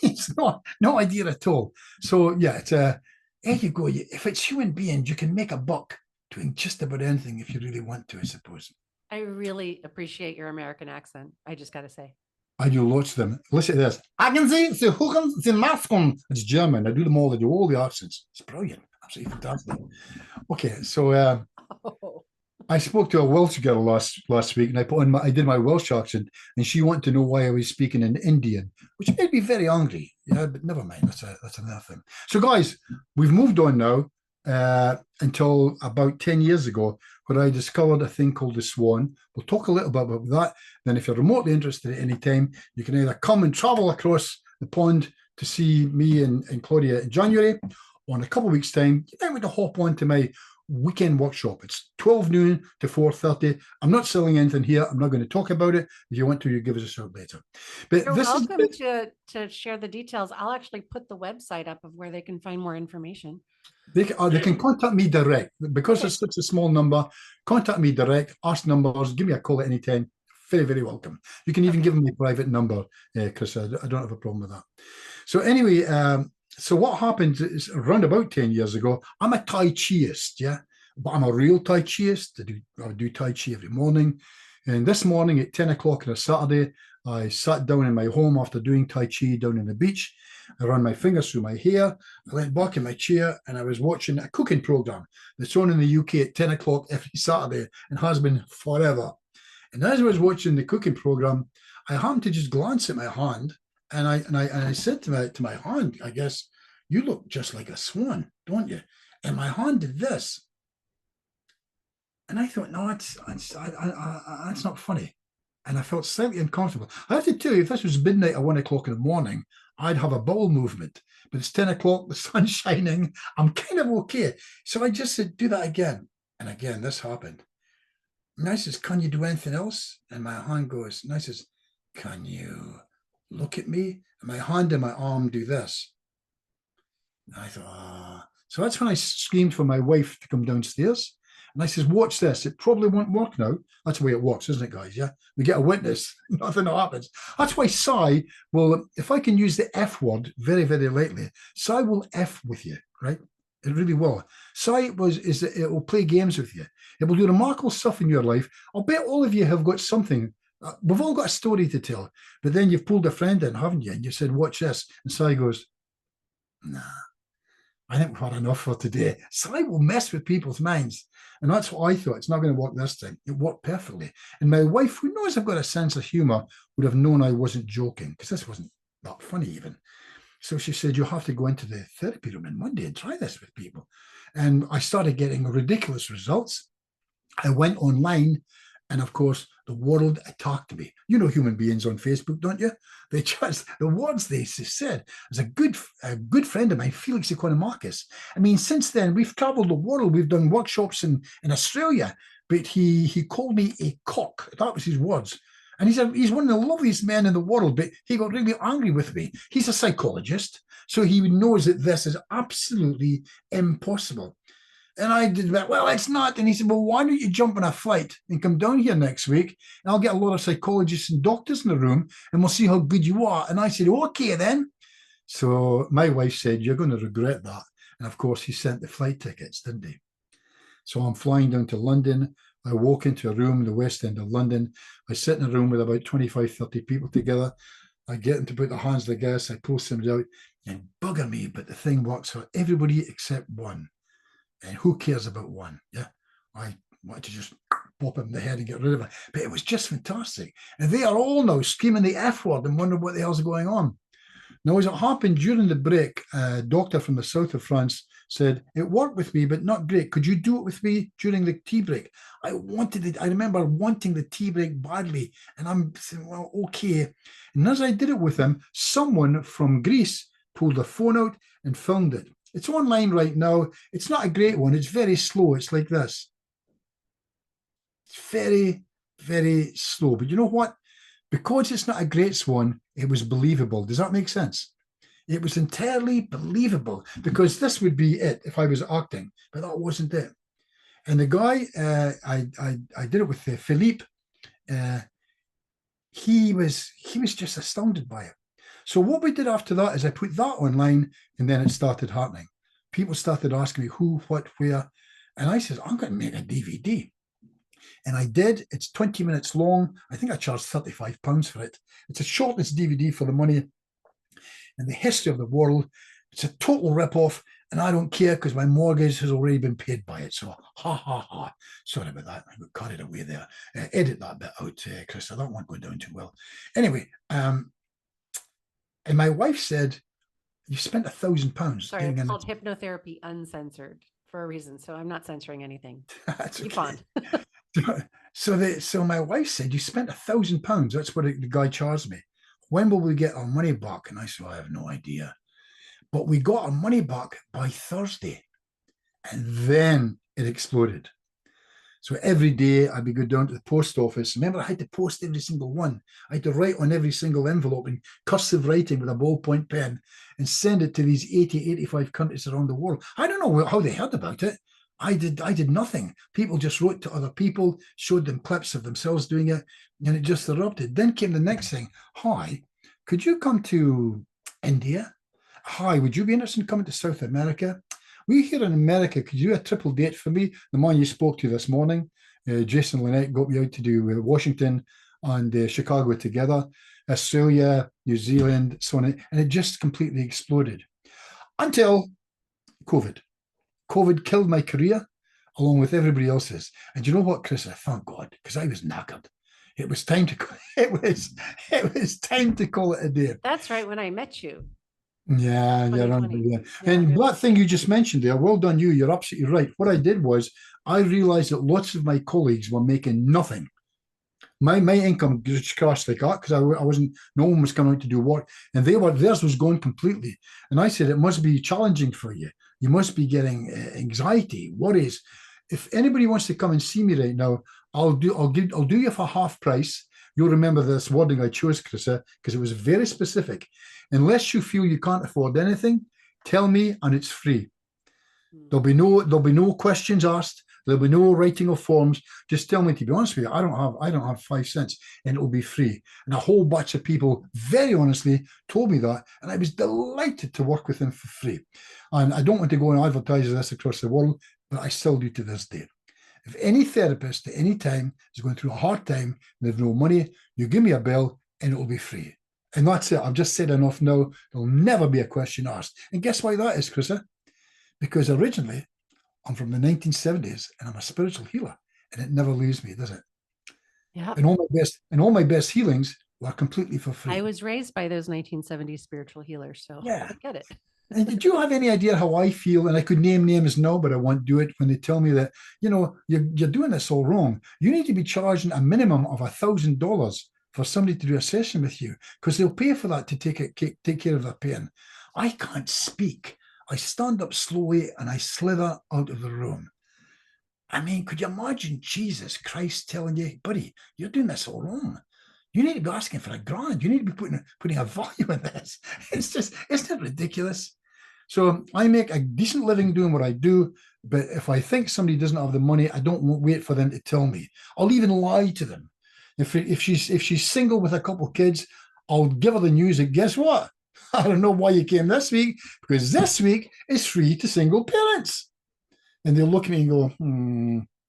It's no idea at all. So yeah, it's there you go. If it's human beings, you can make a buck doing just about anything if you really want to, I suppose. I really appreciate your American accent. I just got to say. I do lots of them. Listen to this. I can see the Hugen, the Masken. It's German. I do them all. I do all the accents. It's brilliant. Absolutely fantastic. Okay, so I spoke to a Welsh girl last week, and I did my Welsh accent, and she wanted to know why I was speaking in Indian, which made me very angry. Yeah, but never mind. That's another thing. So, guys, we've moved on now until about 10 years ago, where I discovered a thing called the SWAN. We'll talk a little bit about that. Then if you're remotely interested at any time, you can either come and travel across the pond to see me and Claudia in January, or in a couple of weeks' time, you might want to hop on to my weekend workshop. It's 12 noon to 4:30. I'm not selling anything here. I'm not going to talk about it. If you want to, you give us a shout later. But You're this welcome is to share the details. I'll actually put the website up of where they can find more information. they can contact me direct because it's such a small number. Contact me direct, ask numbers, give me a call at any time. Very, very welcome. You can even give them my private number, Chris. I don't have a problem with that. So anyway, so what happened is around about 10 years ago, I'm a Tai Chiist, yeah, but I'm a real Tai Chiist. I do Tai Chi every morning. And this morning at 10 o'clock on a Saturday, I sat down in my home after doing Tai Chi down on the beach. I ran my fingers through my hair. I went back in my chair and I was watching a cooking program that's on in the UK at 10 o'clock every Saturday and has been forever. And as I was watching the cooking program, I happened to just glance at my hand and I said to my hand, I guess, you look just like a swan, don't you? And my hand did this. And I thought, no, that's not funny. And I felt slightly uncomfortable. I have to tell you, if this was midnight or 1 o'clock in the morning, I'd have a bowel movement. But it's 10 o'clock, the sun's shining, I'm kind of okay. So I just said, do that again. And again, this happened. And I says, can you do anything else? And my hand goes, and I says, can you look at me? And my hand and my arm do this. And I thought, ah. So that's when I screamed for my wife to come downstairs. And I says, watch this. It probably won't work now. That's the way it works, isn't it, guys? Yeah. We get a witness. Nothing happens. That's why Sai will, if I can use the F word very, very lightly, Sai will F with you, right? It really will. Sai it will play games with you. It will do remarkable stuff in your life. I'll bet all of you have got something. We've all got a story to tell. But then you've pulled a friend in, haven't you? And you said, watch this. And Sai goes, nah. I think we've had enough for today. Sai will mess with people's minds. And that's what I thought. It's not going to work this time. It worked perfectly. And my wife, who knows I've got a sense of humor, would have known I wasn't joking, because this wasn't that funny even. So she said, you'll have to go into the therapy room on Monday and try this with people. And I started getting ridiculous results. I went online, and of course, the world attacked me. You know human beings on Facebook, don't you? They just, the words they said. There's a good friend of mine, Felix Economachus. I mean, since then, we've traveled the world. We've done workshops in Australia, but he called me a cock. That was his words. And he's one of the loveliest men in the world, but he got really angry with me. He's a psychologist, so he knows that this is absolutely impossible. And I did that, well, it's not. And he said, well, why don't you jump on a flight and come down here next week? And I'll get a lot of psychologists and doctors in the room, and we'll see how good you are. And I said, okay, then. So my wife said, you're going to regret that. And of course, he sent the flight tickets, didn't he? So I'm flying down to London I walk into a room in the West End of London. I sit in a room with about 25, 30 people together. I get them to put their hands on the gas. I pull somebody out and bugger me, but the thing works for everybody except one. And who cares about one? Yeah. I wanted to just pop him in the head and get rid of it. But it was just fantastic. And they are all now screaming the F word and wondering what the hell's going on. Now, as it happened during the break, a doctor from the south of France said, it worked with me, but not great. Could you do it with me during the tea break? I wanted it. I remember wanting the tea break badly. And I'm saying, well, okay. And as I did it with him, someone from Greece pulled a phone out and filmed it. It's online right now. It's not a great one. It's very slow. It's like this. It's very, very slow. But you know what? Because it's not a great one, it was believable. Does that make sense? It was entirely believable, because this would be it if I was acting, but that wasn't it. And the guy, I did it with Philippe. He was just astounded by it. So what we did after that is I put that online, and then it started happening. People started asking me who, what, where, and I said, I'm going to make a DVD. And I did. It's 20 minutes long. I think I charged £35 for it. It's a shortest DVD for the money in the history of the world. It's a total rip-off, and I don't care because my mortgage has already been paid by it. So, ha, ha, ha. Sorry about that. I got carried away there. Edit that bit out, Chris. I don't want to go down too well. Anyway, and my wife said, you spent £1,000. Sorry, it's called Hypnotherapy Uncensored for a reason. So I'm not censoring anything. Keep on. So my wife said, you spent £1,000. That's what the guy charged me. When will we get our money back? And I said, I have no idea. But we got our money back by Thursday. And then it exploded. So every day I'd be going down to the post office. Remember, I had to post every single one. I had to write on every single envelope in cursive writing with a ballpoint pen and send it to these 80, 85 countries around the world. I don't know how they heard about it. I did nothing. People just wrote to other people, showed them clips of themselves doing it, and it just erupted. Then came the next thing. Hi, could you come to India? Hi, would you be interested in coming to South America? We here in America, could you do a triple date for me? The man you spoke to this morning, Jason Lynette, got me out to do Washington and Chicago together, Australia, New Zealand, so on. And it just completely exploded until COVID. COVID killed my career along with everybody else's. And you know what, Chris? I thank God, because I was knackered. It was time to it was time to call it a day. That's right, when I met you. Yeah, yeah. 2020. Yeah. And that thing you just mentioned there, well done you. You're absolutely right. What I did was I realized that lots of my colleagues were making nothing. My income just crashed like that because I wasn't, no one was coming out to do work, and theirs was gone completely. And I said, it must be challenging for you. You must be getting anxiety, worries. If anybody wants to come and see me right now, I'll do you for half price. You'll remember this wording I chose, Chrissa, because it was very specific. Unless you feel you can't afford anything, tell me and it's free. There'll be no questions asked. There'll be no writing of forms. Just tell me, to be honest with you, I don't have 5 cents, and it'll be free. And a whole bunch of people very honestly told me that, and I was delighted to work with them for free. And I don't want to go and advertise this across the world, but I still do to this day. If any therapist at any time is going through a hard time and they've no money, you give me a bell and it'll be free. And that's it. I've just said enough now. There'll never be a question asked. And guess why that is, Chrissa? Because originally, I'm from the 1970s and I'm a spiritual healer, and it never leaves me, does it? Yeah. And all my best healings were completely for free. I was raised by those 1970s spiritual healers, so yeah. I get it. And did you have any idea how I feel? And I could name names now, but I won't do it. When they tell me that, you're doing this all wrong. You need to be charging a minimum of $1,000 for somebody to do a session with you, because they'll pay for that to take care of their pain. I can't speak. I stand up slowly and I slither out of the room. I mean, could you imagine Jesus Christ telling you, buddy, you're doing this all wrong. You need to be asking for $1,000. You need to be putting a value in this. Isn't it ridiculous? So I make a decent living doing what I do, but if I think somebody doesn't have the money, I don't wait for them to tell me. I'll even lie to them. If she's single with a couple of kids, I'll give her the news that, guess what? I don't know why you came this week, because this week is free to single parents. And they'll look at me and go,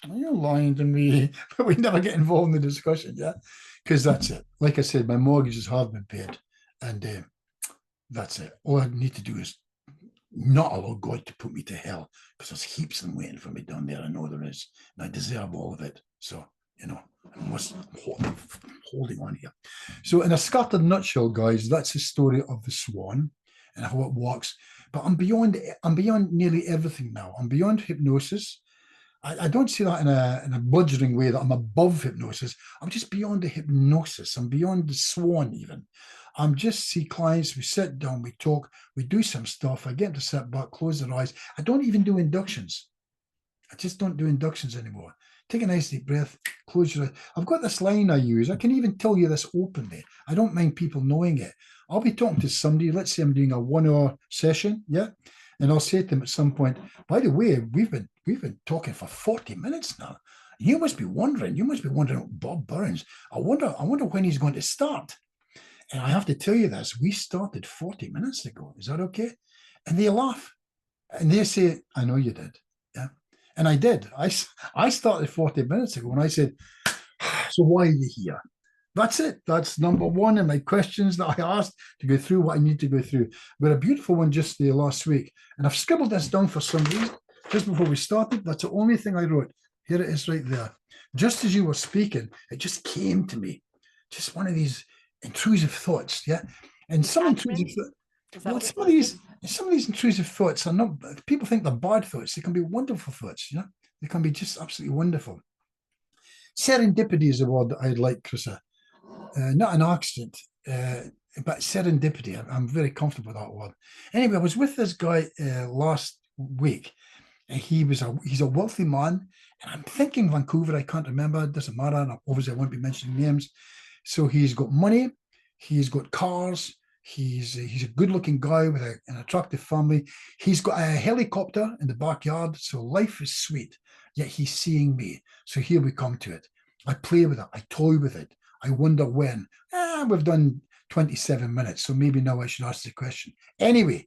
You're lying to me, but we never get involved in the discussion, yeah? Because that's it. Like I said, my mortgages have been paid, and that's it. All I need to do is not allow God to put me to hell, because there's heaps of them waiting for me down there. I know there is, and I deserve all of it. So, I must holding on here. So, in a scattered nutshell, guys, that's the story of the Swan and how it works. But I'm beyond nearly everything now. I'm beyond hypnosis. I don't see that in a bludgeoning way that I'm above hypnosis. I'm just beyond the hypnosis. I'm beyond the Swan even. I'm just see clients, we sit down, we talk, we do some stuff. I get them to sit back, close their eyes. I don't even do inductions. I just don't do inductions anymore. Take a nice deep breath, close your eyes. I've got this line I use. I can even tell you this openly. I don't mind people knowing it. I'll be talking to somebody. Let's say I'm doing a 1 hour session, yeah? And I'll say to them at some point, by the way, we've been talking for 40 minutes now. You must be wondering, Bob Burns, I wonder when he's going to start. And I have to tell you this, we started 40 minutes ago. Is that okay? And they laugh. And they say, I know you did. Yeah. And I did. I started 40 minutes ago, and I said, so why are you here? That's it. That's number one in my questions that I asked to go through what I need to go through. But a beautiful one just there last week. And I've scribbled this down for some reason just before we started. That's the only thing I wrote. Here it is right there. Just as you were speaking, it just came to me. Just one of these intrusive thoughts. Yeah. And some intrusive thoughts. Well, some of these intrusive thoughts are not, people think they're bad thoughts. They can be wonderful thoughts. They can be just absolutely wonderful. Serendipity is a word that I'd like, Chrissa. Not an accident, but serendipity. I'm very comfortable with that word. Anyway, I was with this guy last week, and he's a wealthy man, and I'm thinking Vancouver. I can't remember. It doesn't matter. And obviously, I won't be mentioning names. So he's got money. He's got cars. He's a good-looking guy with an attractive family. He's got a helicopter in the backyard. So life is sweet. Yet he's seeing me. So here we come to it. I play with it. I toy with it. I wonder when. We've done 27 minutes, so maybe now I should ask the question. Anyway,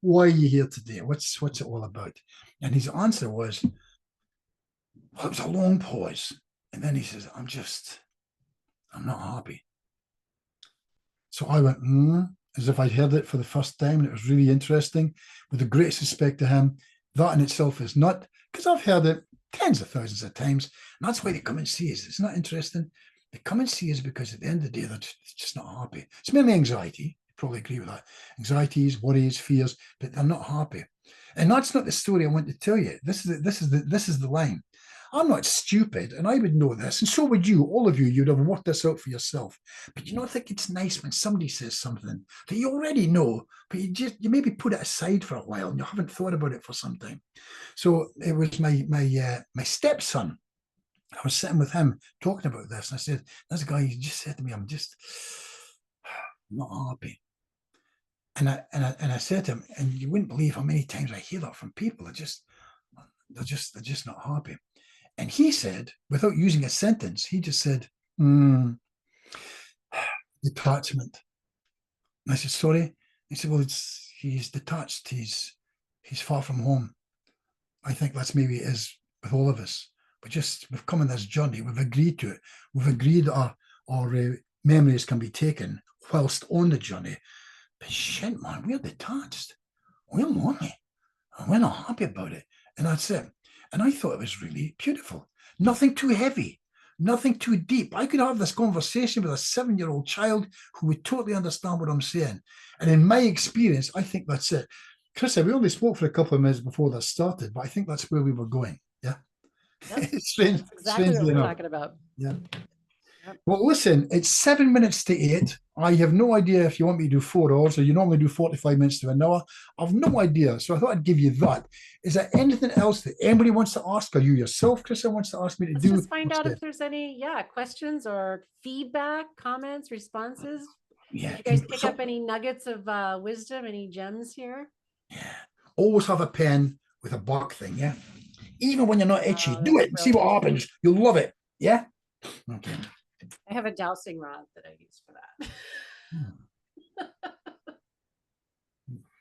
why are you here today? What's it all about? And his answer was, well, it was a long pause. And then he says, I'm not happy. So I went, as if I'd heard it for the first time, and it was really interesting. With the greatest respect to him, that in itself is not, because I've heard it tens of thousands of times, and that's why they come and see us. It's not interesting. They come and see us because at the end of the day, they're just not happy. It's mainly anxiety. You probably agree with that. Anxieties, worries, fears, but they're not happy. And that's not the story I want to tell you. This is the line. I'm not stupid, and I would know this, and so would you. All of you, you'd have worked this out for yourself. But you don't think it's nice when somebody says something that you already know, but you maybe put it aside for a while, and you haven't thought about it for some time. So it was my stepson. I was sitting with him talking about this, and I said, this guy, he just said to me, I'm not happy. And I said to him, and you wouldn't believe how many times I hear that from people. They're just not happy. And he said, without using a sentence, he just said, detachment. And I said, sorry. He said, well, he's detached. He's far from home. I think that's maybe it is with all of us. We've come on this journey. We've agreed to it. We've agreed that our memories can be taken whilst on the journey. But shit, man, we're detached. We're lonely. And we're not happy about it. And that's it. And I thought it was really beautiful. Nothing too heavy. Nothing too deep. I could have this conversation with a 7-year-old child who would totally understand what I'm saying. And in my experience, I think that's it. Chrissa, we only spoke for a couple of minutes before this started, but I think that's where we were going. Yeah. Yep. Strange, That's exactly what we're talking about. Yeah. Yep. Well, listen, it's 7 minutes to 8. I have no idea if you want me to do 4 hours, or you normally do 45 minutes to an hour. I've no idea. So I thought I'd give you that. Is there anything else that anybody wants to ask, or you yourself, Chrissa, wants to ask me to do? Let's just find out if there's any, questions or feedback, comments, responses. Yeah. Did you guys pick up any nuggets of wisdom, any gems here? Yeah. Always have a pen with a bark thing, yeah? Even when you're not itchy, do it and see what happens. You'll love it, yeah? Okay. I have a dowsing rod that I use for that.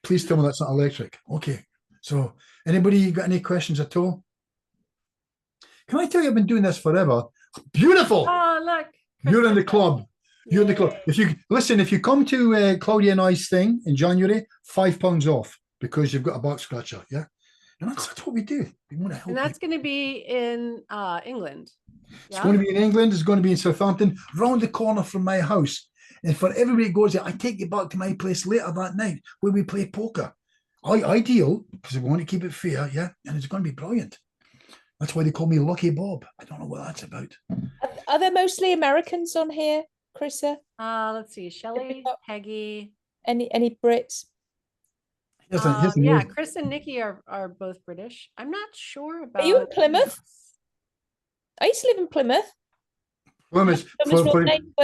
Please tell me that's not electric. Okay. So anybody got any questions at all? Can I tell you, I've been doing this forever. Beautiful. Oh, look. You're in the Kristen. club. You're in the club. Yay. If you listen, if you come to Claudia and I's thing in January, £5 off because you've got a back scratcher. Yeah. And that's what we do. We want to help And that's you. going to be in England. It's going to be in England. It's going to be in Southampton, round the corner from my house. And for everybody that goes there, I take you back to my place later that night where we play poker. Ideal, because we want to keep it fair, yeah. And it's going to be brilliant. That's why they call me Lucky Bob. I don't know what that's about. Are there mostly Americans on here, Chrissa? Let's see. Shelley, Peggy. Any Brits? Here's the Yeah, news. Chris and Nikki are both British. I'm not sure about. Are you in Plymouth? I used to live in Plymouth. Plymouth,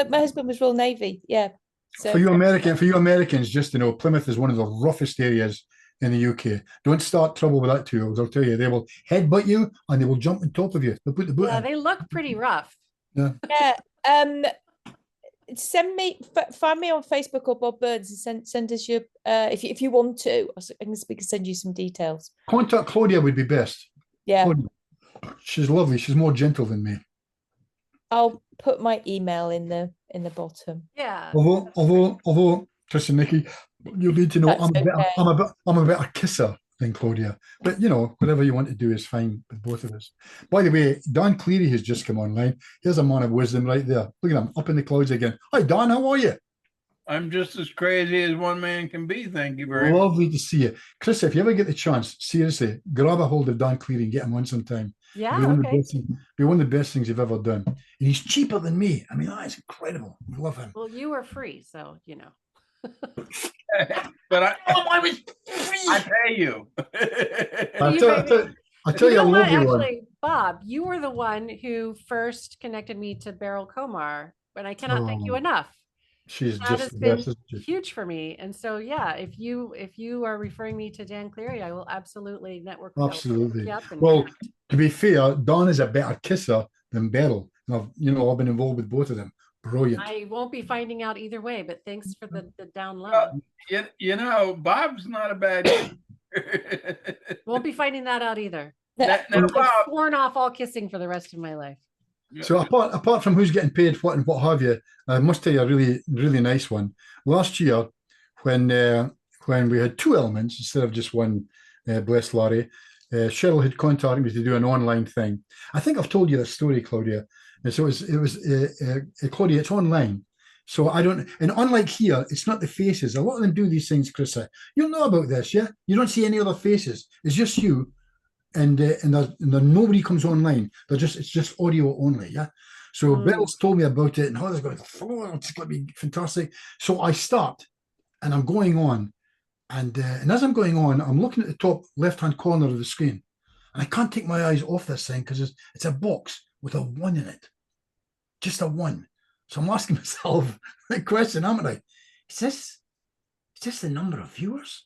My husband was Royal Navy. Yeah. So for you Americans, just to know, Plymouth is one of the roughest areas in the UK. Don't start trouble with that too. I'll tell you, they will headbutt you and they will jump on top of you. They'll put the boot Yeah, in. they look pretty rough. Yeah. yeah. Find me on Facebook or Bob Burns and send us your if you want to. We can send you some details. Contact Claudia would be best. Yeah. Claudia. She's lovely. She's more gentle than me. I'll put my email in the bottom. Yeah. Although, Chris and Nikki, you need to know That's I'm a better kisser than Claudia. But you know, whatever you want to do is fine with both of us. By the way, Don Cleary has just come online. Here's a man of wisdom right there. Look at him up in the clouds again. Hi, Don. How are you? I'm just as crazy as one man can be. Thank you very much. Lovely to see you, Chris. If you ever get the chance, seriously, grab a hold of Don Cleary and get him on sometime. Yeah. Be one Okay. be one of the best things you've ever done. And he's cheaper than me. I mean, that is incredible. We love him. Well, you were free, so you know. But I was free. I pay you. I'll tell you a know what? lovely one. Actually, Bob, you were the one who first connected me to Beryl Komar, and I cannot thank you Oh, enough. She's That just has the been best, isn't she? huge for me. And so, yeah, if you are referring me to Dan Cleary, I will absolutely network. Absolutely. Yep, Well, to be fair, Don is a better kisser than Beryl. And I've been involved with both of them. Brilliant. I won't be finding out either way, but thanks for the download. You know, Bob's not a bad. Won't be finding that out either. Now, I've Bob, sworn off all kissing for the rest of my life. So apart from who's getting paid what and what have you, I must tell you a really, really nice one. Last year, when we had two elements instead of just one, bless Larry, Cheryl had contacted me to do an online thing. I think I've told you this story, Claudia. And so it was Claudia, it's online. So I don't, and unlike here, it's not the faces. A lot of them do these things, Chris. You'll know about this, yeah? You don't see any other faces. It's just you. And nobody comes online. It's just audio only, yeah. So Bell's told me about it, and how it's going to be fantastic. So I start, and I'm going on, and as I'm going on, I'm looking at the top left-hand corner of the screen, and I can't take my eyes off this thing because it's a box with a 1 in it, just a 1. So I'm asking myself the question, haven't I? Is this the number of viewers?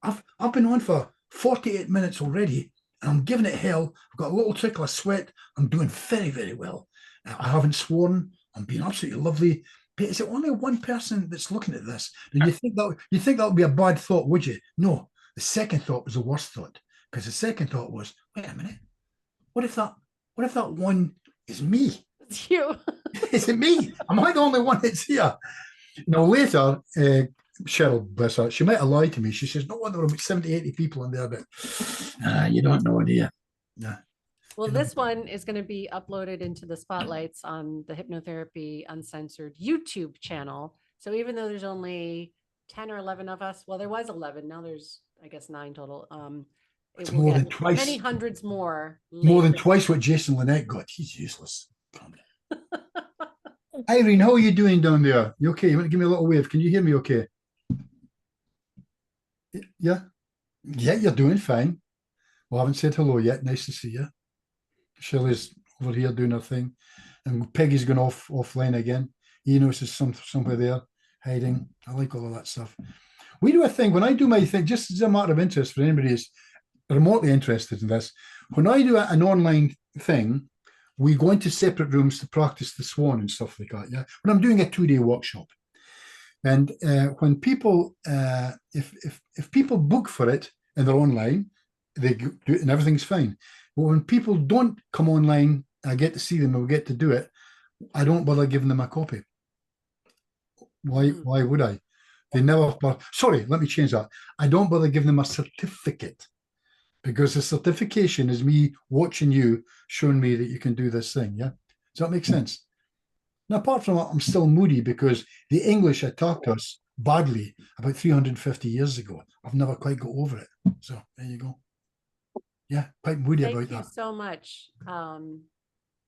I've been on for 48 minutes already, and I'm giving it hell. I've got a little trickle of sweat. I'm doing very, very well. I haven't sworn. I'm being absolutely lovely. But is it only one person that's looking at this? And you think that would be a bad thought, would you? No. The second thought was the worst thought, because the second thought was, wait a minute. What if that 1 is me? It's you. Is it me? Am I the only one that's here? Now later, Cheryl, bless her, she might have lied to me. She says, no wonder there were about 70, 80 people in there, but you don't know, do you? Yeah. Well, this one is going to be uploaded into the spotlights on the Hypnotherapy Uncensored YouTube channel. So even though there's only 10 or 11 of us, well, there was 11. Now there's, I guess, 9 total. It's more than twice. Many hundreds more. More than twice what Jason Lynette got. He's useless. Irene, how are you doing down there? You okay? You want to give me a little wave? Can you hear me okay? Yeah? Yeah, you're doing fine. Well, I haven't said hello yet. Nice to see you. Shirley's over here doing her thing. And Peggy's gone offline again. Enos is somewhere there hiding. I like all of that stuff. We do a thing. When I do my thing, just as a matter of interest for anybody who's remotely interested in this, when I do an online thing, we go into separate rooms to practice the SWAN and stuff like that. Yeah, when I'm doing a 2-day workshop, and when people, if people book for it and they're online, they do it and everything's fine. But when people don't come online, I get to see them and we get to do it, I don't bother giving them a copy. Why would I? They never, sorry, let me change that. I don't bother giving them a certificate, because the certification is me watching you, showing me that you can do this thing. Yeah. Does that make sense? Now, apart from that, I'm still moody because the English attacked us badly about 350 years ago. I've never quite got over it. So there you go. Yeah, quite moody about Thank you that. so much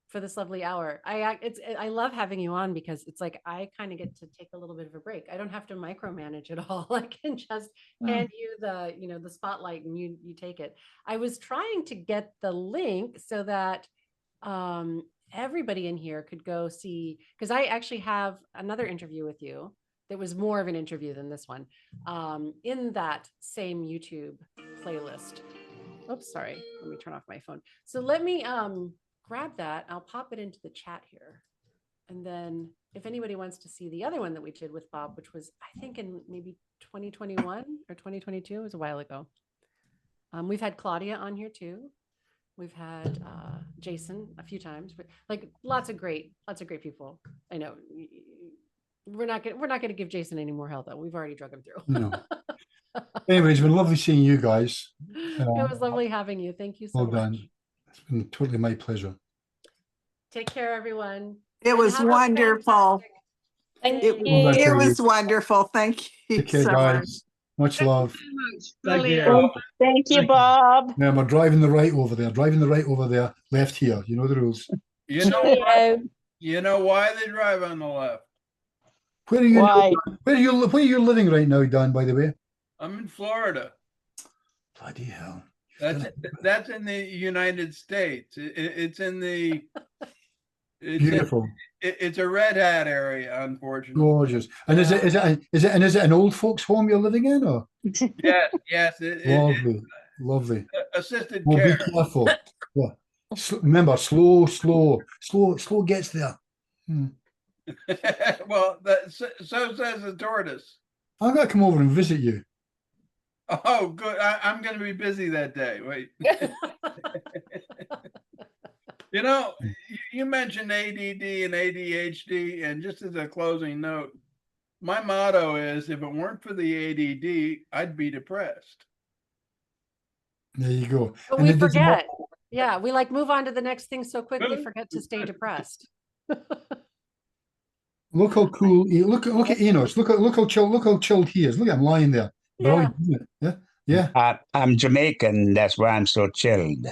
for this lovely hour. I love having you on because it's like I kind of get to take a little bit of a break. I don't have to micromanage at all. I can just hand you the spotlight and you take it. I was trying to get the link so that everybody in here could go see, because I actually have another interview with you that was more of an interview than this one in that same YouTube playlist. Oops, sorry. Let me turn off my phone. So let me grab that. I'll pop it into the chat here. And then if anybody wants to see the other one that we did with Bob, which was, I think in maybe 2021 or 2022, it was a while ago. We've had Claudia on here too. We've had Jason a few times, but like lots of great people. I know we're not gonna give Jason any more help though. We've already drug him through. No. Anyway, it's been lovely seeing you guys. It was lovely having you. Thank you so Well done. much. It's been totally my pleasure. Take care, everyone. It And was have a wonderful. fantastic Thank day. you. Well done, It Terry. was wonderful. Thank you Take care, so much. guys. Much love. Thank you. Brilliant. Thank you, Thank you. Bob. Now we're driving the right over there. Driving the right over there. Left here. You know the rules. You know why? Cheerio. You know why they drive on the left? Where are you? Why? Where are you living right now, Dan? By the way. I'm in Florida. Bloody hell. That's in the United States. It's in the. Beautiful. It's a red hat area, unfortunately. Gorgeous. And is it an old folks home you're living in, or? Yes. Lovely, lovely. Assisted Well, care. be careful. Yeah. Remember, slow gets there. Well, so says the tortoise. I'm gonna come over and visit you. Oh, good. I'm going to be busy that day. Wait. You know, you mentioned ADD and ADHD, and just as a closing note, my motto is, if it weren't for the ADD, I'd be depressed. There you go. But And we it doesn't matter- forget. Yeah, we like move on to the next thing so quick we forget to stay depressed. Look how cool. Look at Enos. Look how chilled he is. Look at him lying there. Yeah. Brilliant, isn't it? Yeah. I'm Jamaican. That's why I'm so chilled.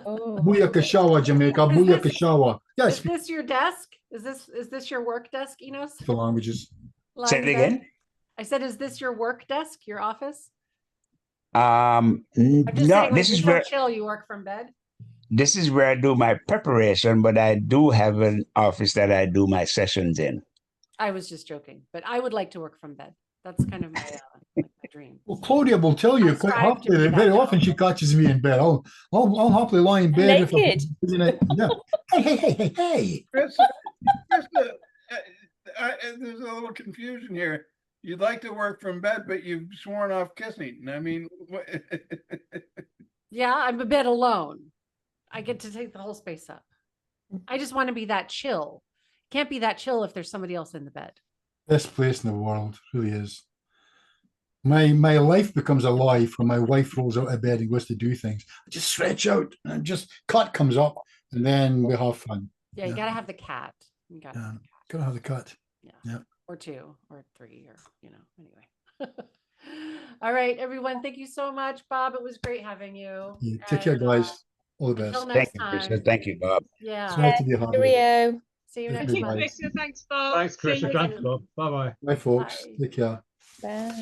Oh. Booyakashawa, Jamaica. Booyakashawa. Yes. Is this your desk? Is this your work desk, Enos? The languages. Say it Lying in bed? again. I said, is this your work desk, your office? No, I'm just saying, like, this you're is so where chill. You work from bed. this is where I do my preparation, but I do have an office that I do my sessions in. I was just joking, but I would like to work from bed. That's kind of my like my dream. Well, Claudia will tell you I quite strive to happily be that that very way. often she catches me in bed. I'll happily lie in bed. if I'm- Naked. Yeah. Hey. Chris, there's a little confusion here. You'd like to work from bed, but you've sworn off kissing. I mean, what? Yeah, I'm a bed alone. I get to take the whole space up. I just want to be that chill. Can't be that chill if there's somebody else in the bed. Best place in the world, really is. My life becomes a life when my wife rolls out of bed and goes to do things. I just stretch out and just cut comes up, and then we have fun. Yeah, you Yeah. gotta have the cat. You gotta have the cat. Gotta have the cut. Or two or three, or anyway. All right, everyone. Thank you so much, Bob. It was great having you. Yeah, take care, And, guys. All the until best. next Thank you, time. Krishna. Thank you, Bob. Yeah. Sorry to be hard. Cheerio. See you Thank next you, month. guys. Thanks, Bob. Thanks, See you Chris. next Thanks, Bob. Bye-bye. Bye, folks. Bye. Take care. Bye.